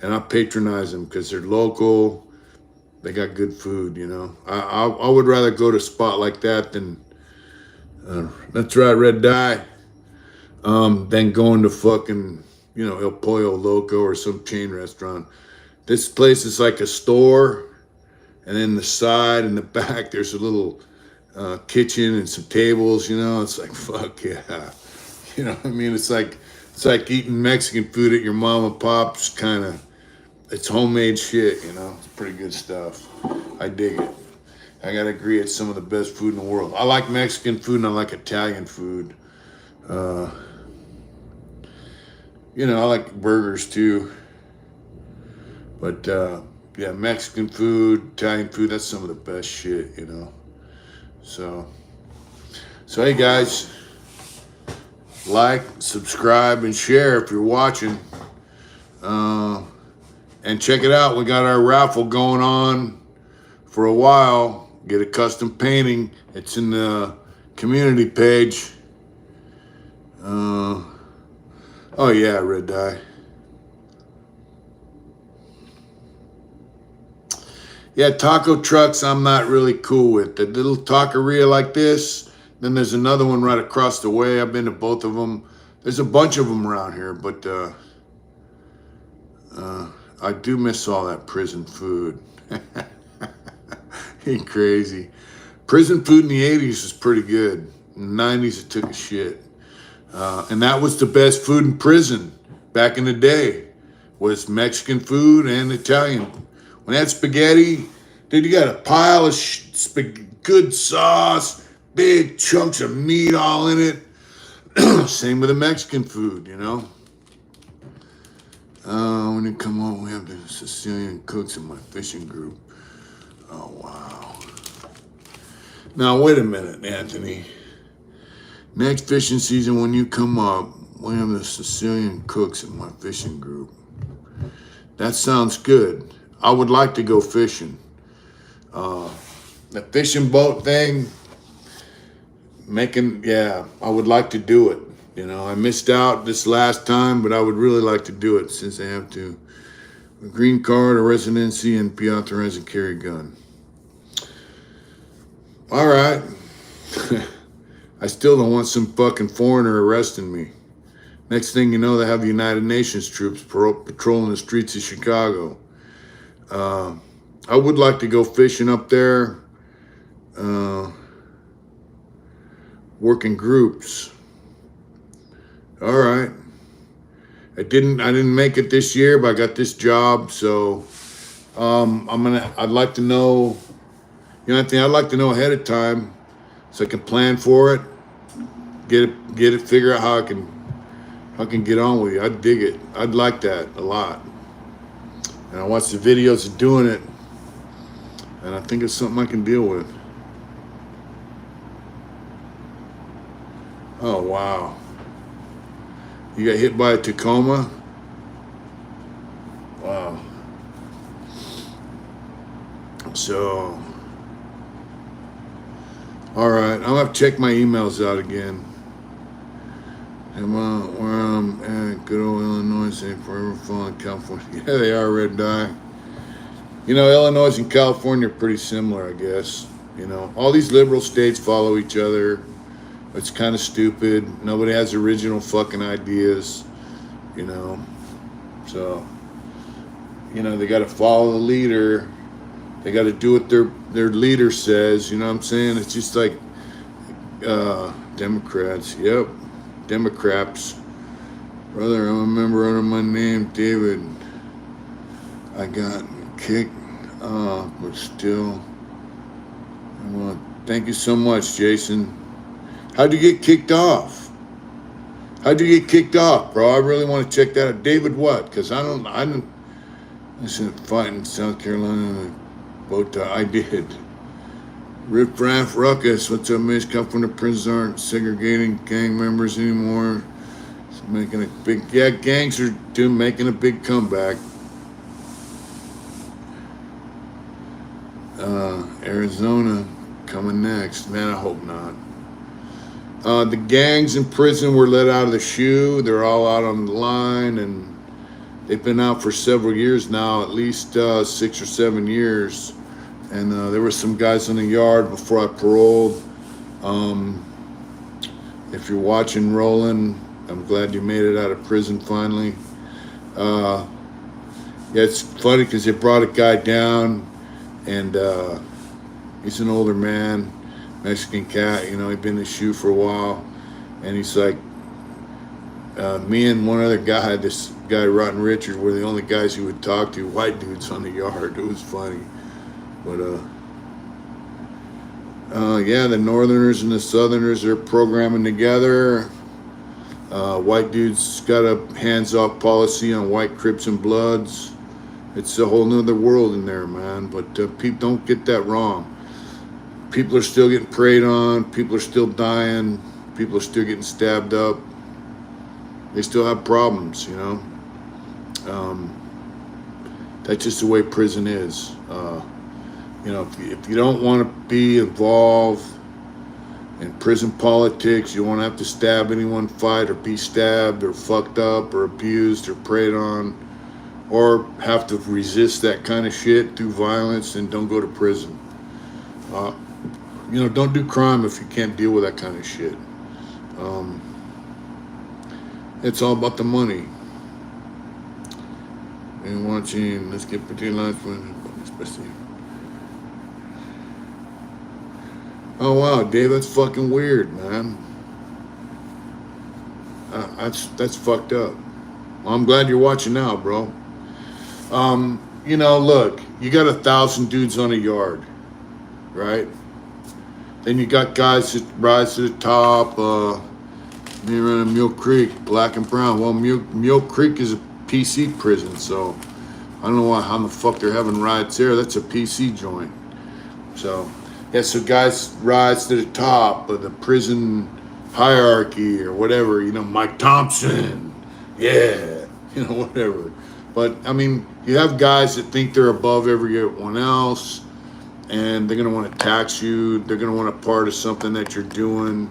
And I patronize them because they're local. They got good food, you know. I would rather go to a spot like that than, that's right, Red Dye, than going to fucking, you know, El Pollo Loco or some chain restaurant. This place is like a store, and in the side and the back, there's a little kitchen and some tables, you know. It's like, fuck yeah. You know what I mean? It's like eating Mexican food at your mom and pop's kind of, it's homemade shit, you know. It's pretty good stuff. I dig it. I gotta agree, it's some of the best food in the world. I like Mexican food and I like Italian food. You know, I like burgers too. But yeah, Mexican food, Italian food, that's some of the best shit, you know. So hey guys, like, subscribe, and share if you're watching. And check it out, we got our raffle going on for a while. Get a custom painting. It's in the community page. Oh yeah, Red Dye. Yeah, taco trucks I'm not really cool with. The little taqueria like this, then there's another one right across the way. I've been to both of them. There's a bunch of them around here, but I do miss all that prison food. Ain't crazy. Prison food in the 80s was pretty good. In the 90s, it took a shit. And that was the best food in prison back in the day, was Mexican food and Italian. When they had spaghetti, dude, you got a pile of good sauce, big chunks of meat all in it. Same with the Mexican food, you know. When you come home, we have the Sicilian cooks in my fishing group. Oh, wow. Now, wait a minute, Anthony. Next fishing season, when you come up, we have the Sicilian cooks in my fishing group. That sounds good. I would like to go fishing. The fishing boat thing, yeah, I would like to do it. You know, I missed out this last time, but I would really like to do it since I have to a green card, a residency, and be authorized to carry a gun. All right. I still don't want some fucking foreigner arresting me. Next thing you know, they have the United Nations troops patrolling the streets of Chicago. I would like to go fishing up there, working groups. All right. I didn't make it this year, but I got this job, so I'd like to know, I think I'd like to know ahead of time so I can plan for it, get it, figure out how I can get on with you. I'd dig it. I'd like that a lot. And I watch the videos of doing it, and I think it's something I can deal with. Oh, wow. You got hit by a Tacoma? Wow. So, all right. I'll have to check my emails out again. And where I'm at, good old Illinois, ain't forever falling California. Yeah, they are, Red Dye. Illinois and California are pretty similar, I guess. All these liberal states follow each other. It's kind of stupid. Nobody has original fucking ideas, So, they got to follow the leader. They got to do what their leader says. You know what I'm saying? It's just like Democrats. Yep, Democrats. Brother, I'm a member under my name, David. I got kicked, but still. Thank you so much, Jason. How'd you get kicked off? How'd you get kicked off, bro? I really want to check that out. David what? Because I didn't listen to fight in South Carolina. I did. Riff Raff Ruckus. What's up, Mitch? California prisons aren't segregating gang members anymore. It's making a big, gangs are making a big comeback. Arizona coming next. Man, I hope not. The gangs in prison were let out of the shoe. They're all out on the line, and they've been out for several years now, at least 6 or 7 years. And there were some guys in the yard before I paroled. If you're watching, Roland, I'm glad you made it out of prison finally. It's funny because they brought a guy down, and he's an older man. Mexican cat, he'd been in the shoe for a while, and he's like, me and one other guy, this guy Rotten Richard, were the only guys he would talk to, white dudes on the yard. It was funny, but the Northerners and the Southerners are programming together. White dudes got a hands-off policy on white Crips and Bloods. It's a whole nother world in there, man. But people don't get that wrong. People are still getting preyed on. People are still dying. People are still getting stabbed up. They still have problems, That's just the way prison is. If you don't want to be involved in prison politics, you won't have to stab anyone, fight, or be stabbed, or fucked up, or abused, or preyed on, or have to resist that kind of shit through violence, then don't go to prison. Don't do crime if you can't deal with that kind of shit. It's all about the money. And watching, let's get pretty lines for especially. Oh wow, Dave, that's fucking weird, man. That's fucked up. Well, I'm glad you're watching now, bro. Look, you got 1,000 dudes on a yard, right? Then you got guys that rise to the top. Me running Mule Creek, black and brown. Well, Mule Creek is a PC prison, so I don't know how the fuck they're having riots there. That's a PC joint. So, so guys rise to the top of the prison hierarchy or whatever. Mike Thompson, whatever. But you have guys that think they're above everyone else, and they're going to want to tax you. They're going to want a part of something that you're doing.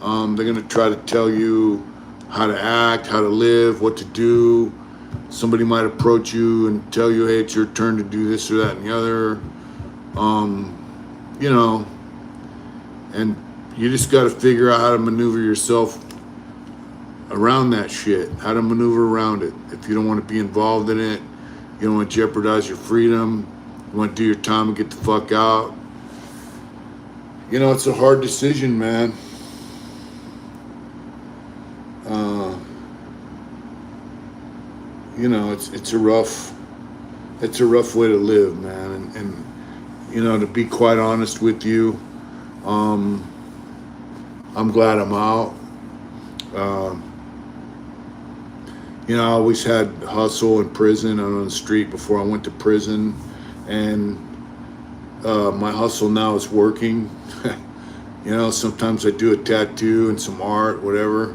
They're going to try to tell you how to act, how to live, what to do. somebody might approach you and tell you, hey, it's your turn to do this or that and the other. You know, and you just got to figure out how to maneuver yourself around that shit, how to maneuver around it. If you don't want to be involved in it, you don't want to jeopardize your freedom, you want to do your time and get the fuck out. You know, it's a hard decision, man. You know, it's a rough way to live, man. And you know, to be quite honest with you, I'm glad I'm out. You know, I always had hustle in prison and on the street before I went to prison, and my hustle now is working. You know, sometimes I do a tattoo and some art, whatever.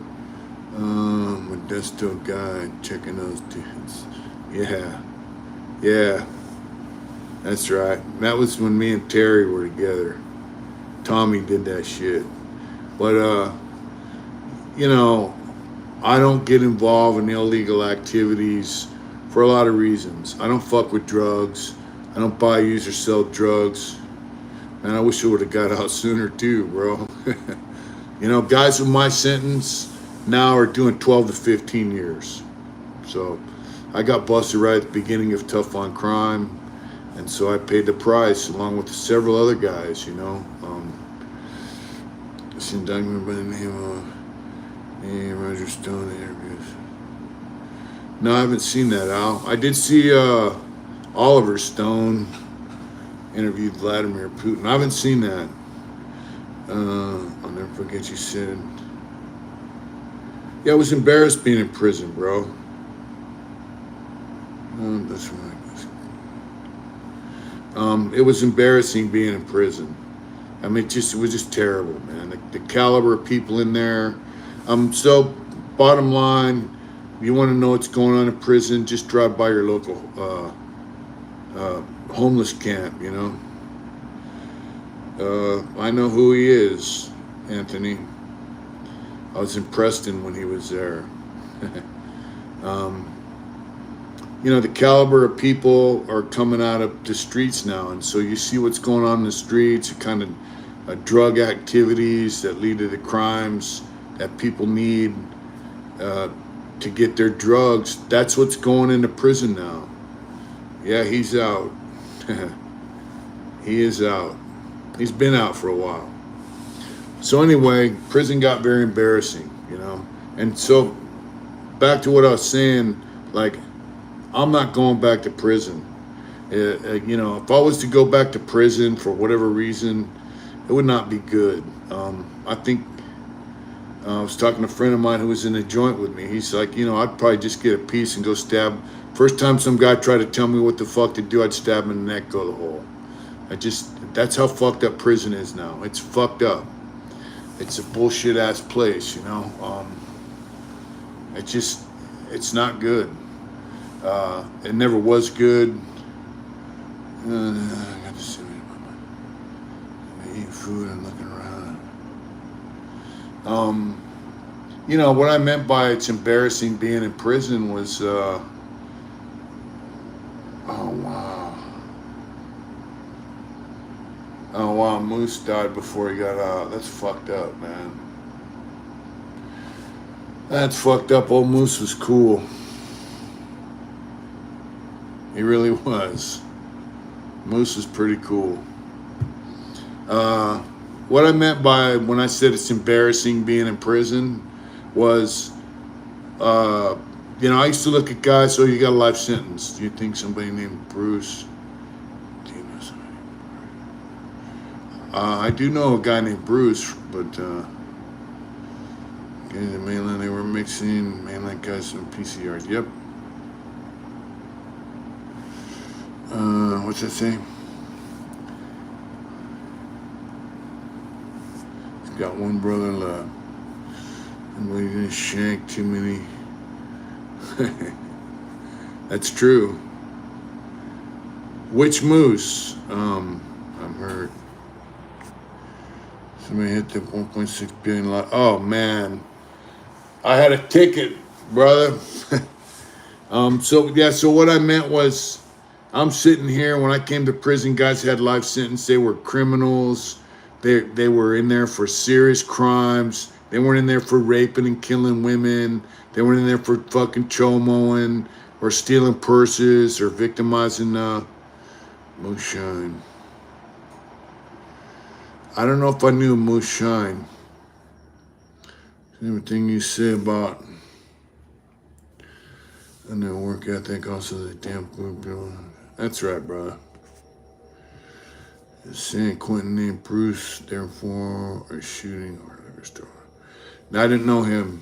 Modesto guy checking those dudes. Yeah, that's right. That was when me and Terry were together. Tommy did that shit. But you know, I don't get involved in illegal activities for a lot of reasons. I don't fuck with drugs. I don't buy, use, or sell drugs. Man, I wish I would have got out sooner too, bro. You know, guys with my sentence now are doing 12 to 15 years. So I got busted right at the beginning of Tough on Crime, and so I paid the price along with several other guys, you know. This indictment by the name of Roger Stone interviews. No, I haven't seen that, Al. I did see Oliver Stone interviewed Vladimir Putin. I haven't seen that. I'll never forget you said. Yeah, I was embarrassed being in prison, bro. That's right. It was embarrassing being in prison. I mean, it was just terrible, man. The caliber of people in there. So, bottom line, you want to know what's going on in prison, just drive by your local homeless camp, you know. I know who he is, Anthony. I was in Preston when he was there. You know, the caliber of people are coming out of the streets now, and so you see what's going on in the streets, the kind of drug activities that lead to the crimes that people need to get their drugs. That's what's going into prison now. Yeah, he's out. He is out. He's been out for a while. So anyway, prison got very embarrassing, you know. And so back to what I was saying, like, I'm not going back to prison. You know, if I was to go back to prison for whatever reason, it would not be good. I think I was talking to a friend of mine who was in a joint with me. He's like, you know, I'd probably just get a piece and go stab. First time some guy tried to tell me what the fuck to do, I'd stab him in the neck, go the hole. That's how fucked up prison is now. It's fucked up. It's a bullshit ass place, you know. It's not good. It never was good. I got to see eating food and looking around. You know, what I meant by it's embarrassing being in prison was, oh wow, Moose died before he got out. That's fucked up, man. That's fucked up. Old Moose was cool. He really was. Moose was pretty cool. What I meant by when I said it's embarrassing being in prison was, you know, I used to look at guys, so you got a life sentence. Do you think somebody named Bruce? Do you know somebody named Bruce? I do know a guy named Bruce, but in the mainland, they were mixing mainland guys and PCRs. Yep. What's that say? He's got one brother left. And we didn't shank too many. That's true. Which Moose? I'm hurt. Somebody hit the 1.6 billion lot. Oh man, I had a ticket, brother. So what I meant was, I'm sitting here. When I came to prison, guys had life sentence. They were criminals. They were in there for serious crimes. They weren't in there for raping and killing women. They weren't in there for fucking chomoing or stealing purses or victimizing Moonshine. I don't know if I knew Moonshine. Everything you say about and their work ethic, also the damn food. That's right, brother. San Quentin named Bruce, therefore, a shooting or liquor store. Now, I didn't know him.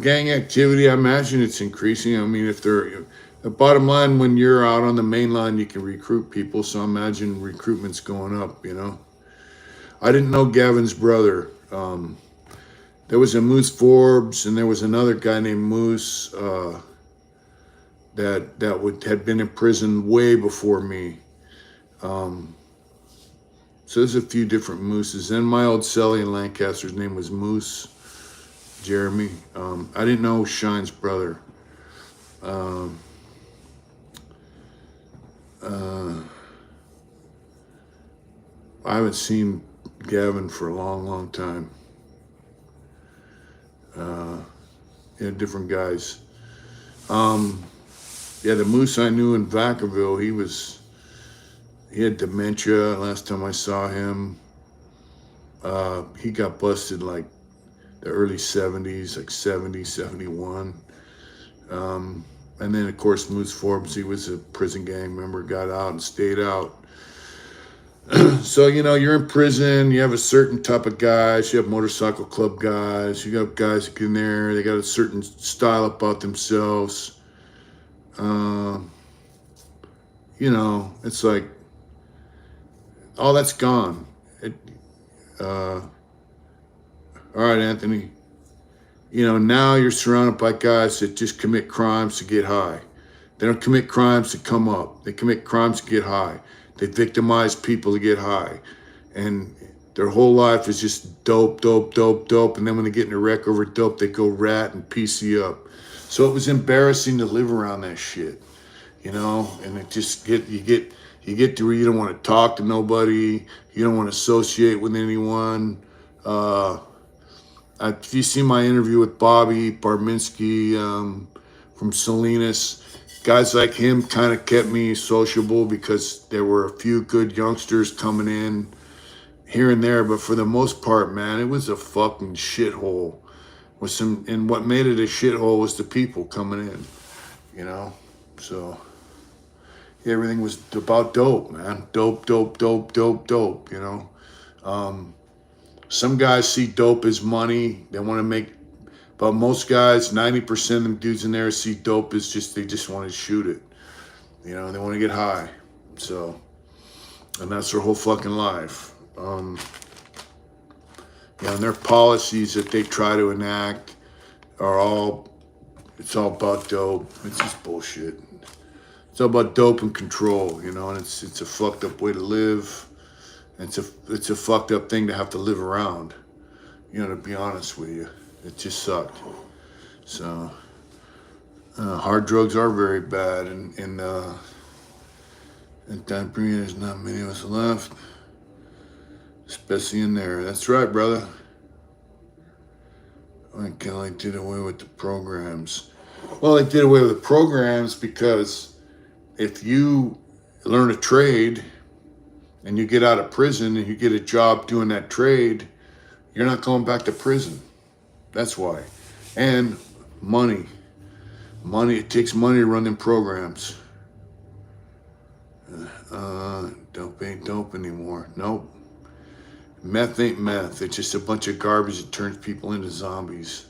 Gang activity, I imagine it's increasing. I mean, the bottom line, when you're out on the main line, you can recruit people. So I imagine recruitment's going up, you know. I didn't know Gavin's brother. There was a Moose Forbes, and there was another guy named Moose had been in prison way before me. So there's a few different Mooses. And my old cellie in Lancaster's name was Moose Jeremy. I didn't know Shine's brother. I haven't seen Gavin for a long, long time. Different guys. The Moose I knew in Vacaville, he had dementia last time I saw him. He got busted like the early 70s, like 70, 71. And then, of course, Moose Forbes, he was a prison gang member, got out and stayed out. So, you're in prison, you have a certain type of guys, you have motorcycle club guys, you got guys that get in there, they got a certain style about themselves. It's like, all that's gone. All right, Anthony. Now you're surrounded by guys that just commit crimes to get high. They don't commit crimes to come up. They commit crimes to get high. They victimize people to get high. And their whole life is just dope, dope, dope, dope. And then when they get in a wreck over dope, they go rat and PC up. So it was embarrassing to live around that shit, and it just you get to where you don't want to talk to nobody. You don't want to associate with anyone. If you see my interview with Bobby Barminski from Salinas, guys like him kind of kept me sociable because there were a few good youngsters coming in here and there. But for the most part, man, it was a fucking shithole. And what made it a shithole was the people coming in, So everything was about dope, man. Dope, dope, dope, dope, dope, Some guys see dope as money. They want to make, but most guys, 90% of them dudes in there see dope as they just want to shoot it. They want to get high. So, and that's their whole fucking life. And their policies that they try to enact it's all about dope. It's just bullshit. It's all about dope and control, and it's a fucked up way to live. It's a fucked up thing to have to live around, to be honest with you. It just sucked. So, hard drugs are very bad, and there's not many of us left, especially in there. That's right, brother. I Kelly did away with the programs. Well, they did away with the programs because if you learn a trade and you get out of prison and you get a job doing that trade, you're not going back to prison. That's why. And money. It takes money to run them programs. Dope ain't dope anymore. Nope. Meth ain't meth. It's just a bunch of garbage that turns people into zombies.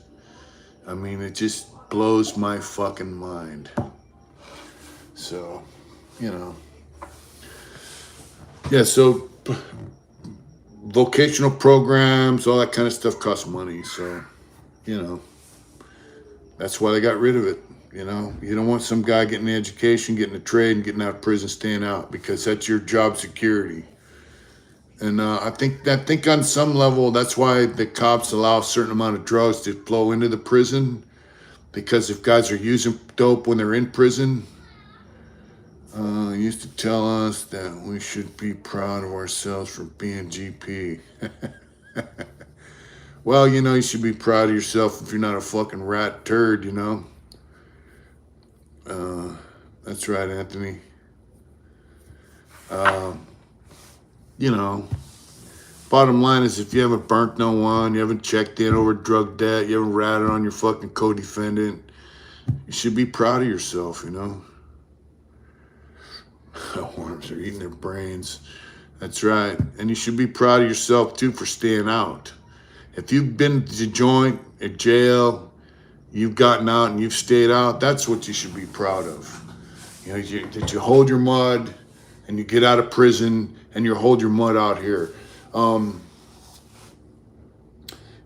I mean, it just blows my fucking mind. So, Yeah, so vocational programs, all that kind of stuff costs money. So, that's why they got rid of it. You don't want some guy getting an education, getting a trade, and getting out of prison, staying out, because that's your job security. And I think on some level that's why the cops allow a certain amount of drugs to flow into the prison, because if guys are using dope when they're in prison, used to tell us that we should be proud of ourselves for being GP. Well, you should be proud of yourself if you're not a fucking rat turd, That's right, Anthony. You know, bottom line is if you haven't burnt no one, you haven't checked in over drug debt, you haven't ratted on your fucking co-defendant, you should be proud of yourself, Worms are eating their brains. That's right. And you should be proud of yourself, too, for staying out. If you've been to joint, at jail, you've gotten out and you've stayed out, that's what you should be proud of. That you hold your mud and you get out of prison and you hold your mud out here. I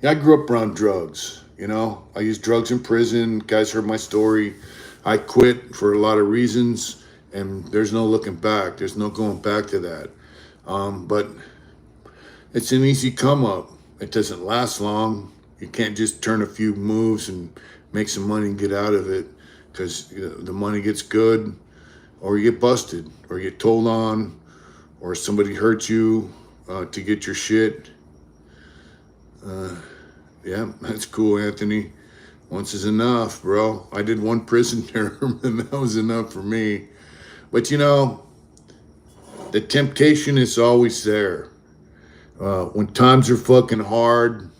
grew up around drugs, I used drugs in prison. Guys heard my story. I quit for a lot of reasons, and there's no looking back. There's no going back to that. But it's an easy come up. It doesn't last long. You can't just turn a few moves and make some money and get out of it, because the money gets good, or you get busted, or you get told on, or somebody hurts you to get your shit. Yeah, that's cool, Anthony. Once is enough, bro. I did one prison term, and that was enough for me. But the temptation is always there. When times are fucking hard,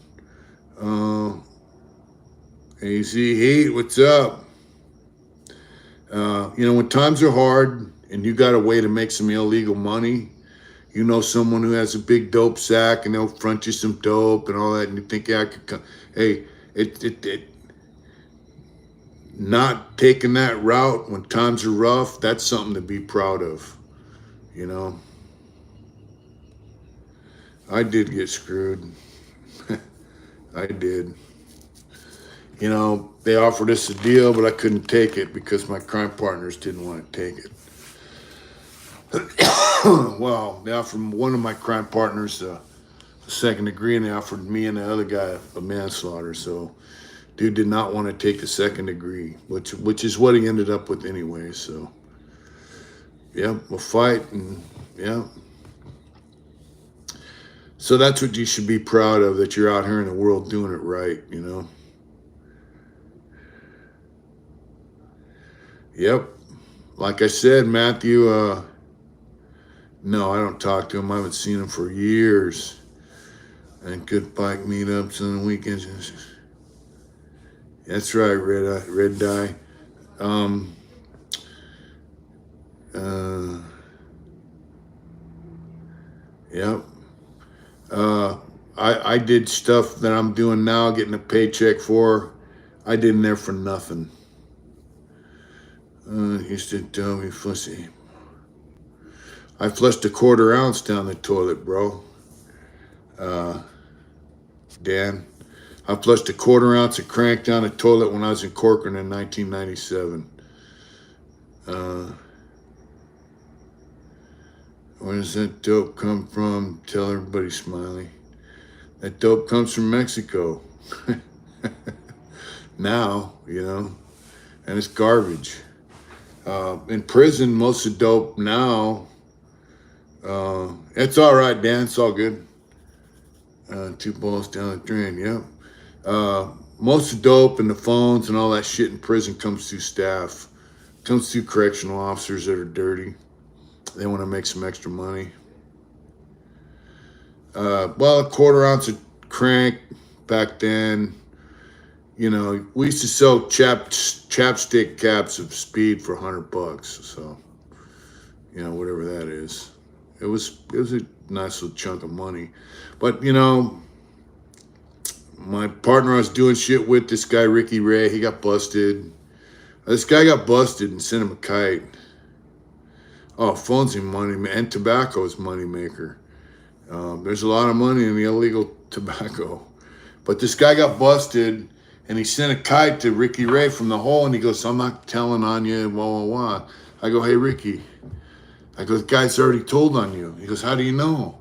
AC Heat, what's up? When times are hard and you got a way to make some illegal money, someone who has a big dope sack and they'll front you some dope and all that, and you think, yeah, I could come. Hey, not taking that route when times are rough, that's something to be proud of, I did get screwed. I did. They offered us a deal, but I couldn't take it because my crime partners didn't want to take it. Well, they offered one of my crime partners a second degree, and they offered me and the other guy a manslaughter. So, dude did not want to take the second degree, which is what he ended up with anyway. So, yeah, we'll fight, and yeah. So that's what you should be proud of, that you're out here in the world doing it right, Yep. Like I said, Matthew, no, I don't talk to him. I haven't seen him for years. And good bike meetups on the weekends. That's right, Red Dye. Yep. I did stuff that I'm doing now, getting a paycheck for. I did in there for nothing. Used to tell me, fussy. I flushed a 1/4 ounce down the toilet, bro. Dan, I flushed a 1/4 ounce of crank down the toilet when I was in Corcoran in 1997. Where does that dope come from? Tell everybody, Smiley. That dope comes from Mexico. Now, and it's garbage. In prison, most of the dope now, it's all right, Dan. It's all good. 2 balls down the drain, yep. Most of the dope and the phones and all that shit in prison comes through staff. Comes through correctional officers that are dirty. They want to make some extra money. Well, a 1/4 ounce of crank back then, we used to sell chapstick caps of speed for $100. So, whatever that is. It was a nice little chunk of money. But, my partner I was doing shit with, this guy, Ricky Ray, he got busted. This guy got busted and sent him a kite. Oh, phones and money, and tobacco is money maker. There's a lot of money in the illegal tobacco. But this guy got busted, and he sent a kite to Ricky Ray from the hole, and he goes, I'm not telling on you, blah, blah, blah. I go, hey, Ricky. I go, the guy's already told on you. He goes, how do you know?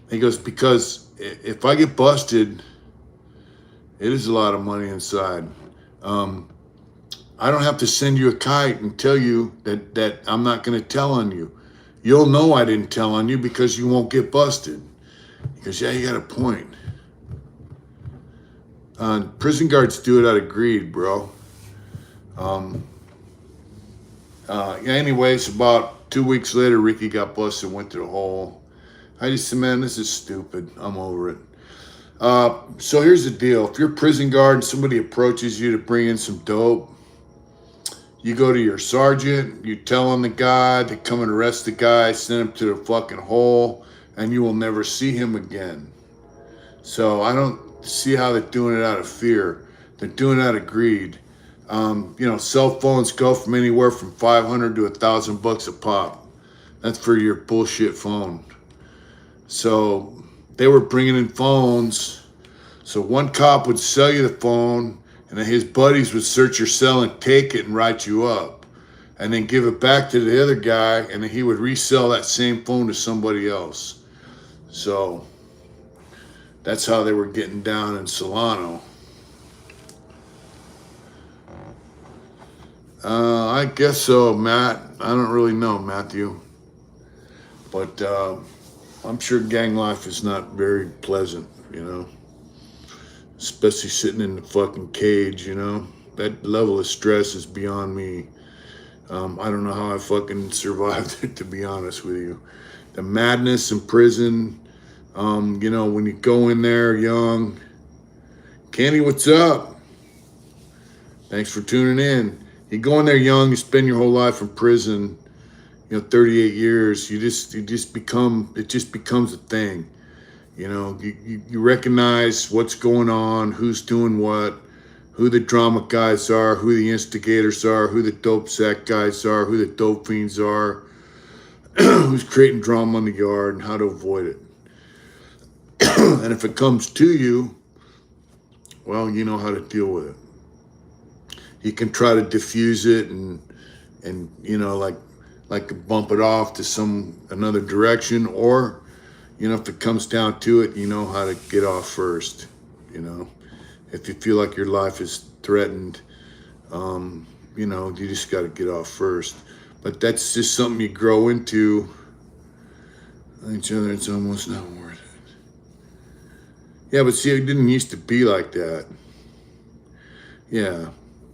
He goes, because if I get busted, it is a lot of money inside. I don't have to send you a kite and tell you that I'm not going to tell on you. You'll know I didn't tell on you because you won't get busted. He goes, yeah, you got a point. Prison guards do it out of greed, bro. Anyways, about 2 weeks later, Ricky got busted, went to the hole. I just said, man, this is stupid. I'm over it. So here's the deal. If you're a prison guard and somebody approaches you to bring in some dope, you go to your sergeant, you tell on the guy, they come and arrest the guy, send him to the fucking hole, and you will never see him again. So I don't see how they're doing it out of fear. They're doing it out of greed. Cell phones go from anywhere from $500 to $1,000 a pop. That's for your bullshit phone. So they were bringing in phones. So one cop would sell you the phone, and then his buddies would search your cell and take it and write you up, and then give it back to the other guy, and then he would resell that same phone to somebody else. So that's how they were getting down in Solano. I guess so, Matt. I don't really know, Matthew. But I'm sure gang life is not very pleasant, especially sitting in the fucking cage, that level of stress is beyond me. I don't know how I fucking survived it, to be honest with you. The madness in prison, when you go in there young. Kenny, what's up? Thanks for tuning in. You go in there young, you spend your whole life in prison, 38 years, it just becomes a thing. You recognize what's going on, who's doing what, who the drama guys are, who the instigators are, who the dope sack guys are, who the dope fiends are, who's creating drama in the yard, and how to avoid it. And if it comes to you, well, you know how to deal with it. You can try to diffuse it and like bump it off to another direction, or if it comes down to it, you know how to get off first. If you feel like your life is threatened, you just got to get off first. But that's just something you grow into. Each other, it's almost not worth it. Yeah, but see, it didn't used to be like that. Yeah,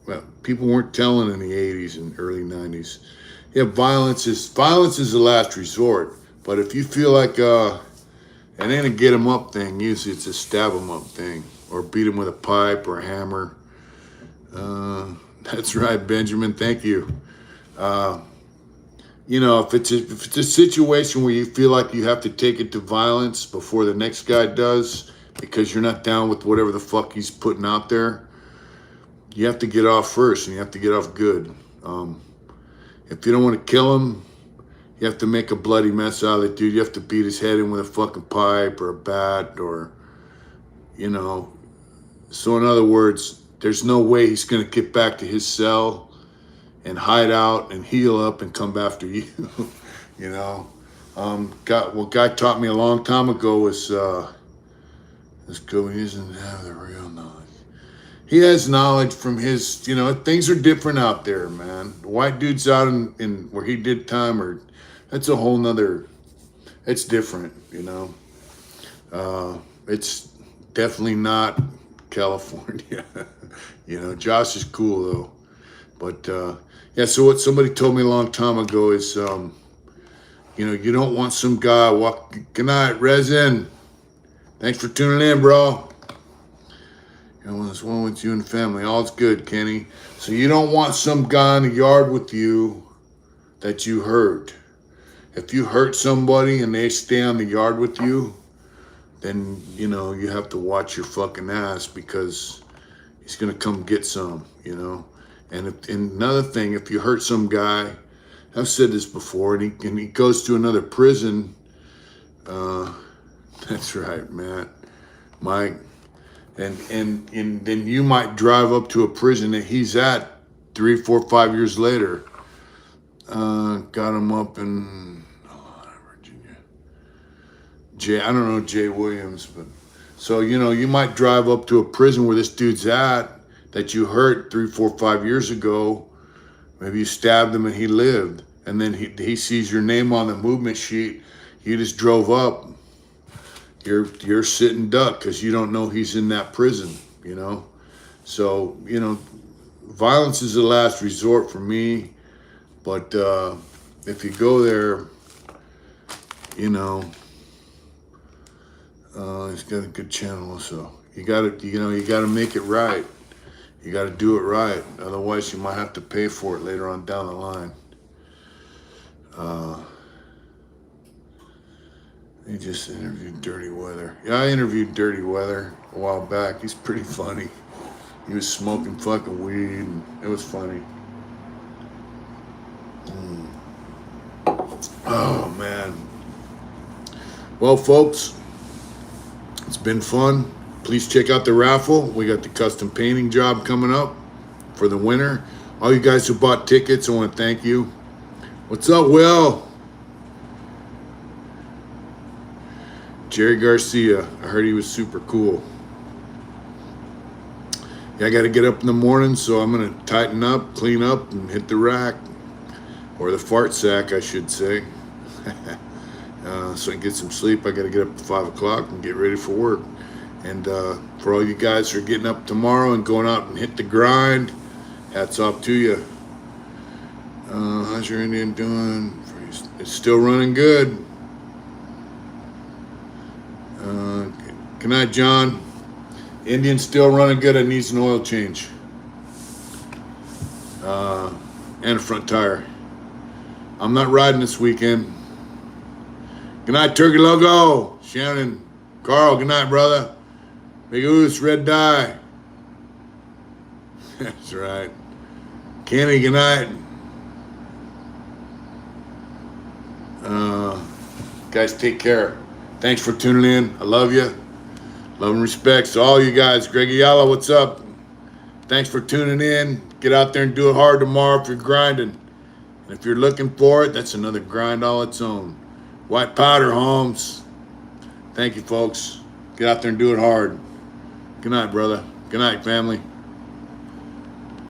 well, people weren't telling in the 80s and early 90s. Yeah, violence is the last resort. But if you feel like it ain't a get 'em up thing, usually it's a stab 'em up thing, or beat 'em with a pipe or a hammer. That's right, Benjamin. Thank you. If it's a situation where you feel like you have to take it to violence before the next guy does, because you're not down with whatever the fuck he's putting out there, you have to get off first, and you have to get off good. If you don't want to kill him, you have to make a bloody mess out of the dude. You have to beat his head in with a fucking pipe or a bat, or, So in other words, there's no way he's going to get back to his cell and hide out and heal up and come after you. What guy taught me a long time ago was this guy, he doesn't have the real knowledge. He has knowledge from his, things are different out there, man. The white dudes out in where he did time, that's a whole nother, it's different, It's definitely not California. Josh is cool though. But so what somebody told me a long time ago is, you don't want some guy good night, Resin. Thanks for tuning in, bro. What's wrong with you and the family? All's good, Kenny. So you don't want some guy in the yard with you that you hurt. If you hurt somebody and they stay on the yard with you, then, you have to watch your fucking ass, because he's going to come get some, And another thing, if you hurt some guy, I've said this before, and he goes to another prison, that's right, Matt, Mike, and then you might drive up to a prison that he's at 3, 4, 5 years later. Got him up in Virginia. I don't know Jay Williams, but so you might drive up to a prison where this dude's at that you hurt 3, 4, 5 years ago. Maybe you stabbed him and he lived, and then he sees your name on the movement sheet. You just drove up. You're sitting duck because you don't know he's in that prison. So violence is the last resort for me. But if you go there, he's got a good channel. So you gotta make it right. You gotta do it right. Otherwise, you might have to pay for it later on down the line. He just interviewed Dirty Weather. Yeah, I interviewed Dirty Weather a while back. He's pretty funny. He was smoking fucking weed, and it was funny. Oh, man. Well, folks, it's been fun. Please check out the raffle. We got the custom painting job coming up for the winter. All you guys who bought tickets, I want to thank you. What's up, Will? Jerry Garcia. I heard he was super cool. Yeah, I got to get up in the morning, so I'm going to tighten up, clean up, and hit the rack. Or the fart sack, I should say. So I can get some sleep. I got to get up at 5 o'clock and get ready for work. And for all you guys who are getting up tomorrow and going out and hit the grind, hats off to you. How's your Indian doing? It's still running good. Good night, John. Indian's still running good. It needs an oil change. And a front tire. I'm not riding this weekend. Good night, Turkey Logo. Shannon. Carl, good night, brother. Big Oos, Red Dye. That's right. Kenny, good night. Guys, take care. Thanks for tuning in. I love you. Love and respect to all you guys. Greggy Yalla, what's up? Thanks for tuning in. Get out there and do it hard tomorrow if you're grinding. And if you're looking for it, that's another grind all its own. White powder, Holmes. Thank you, folks. Get out there and do it hard. Good night, brother. Good night, family.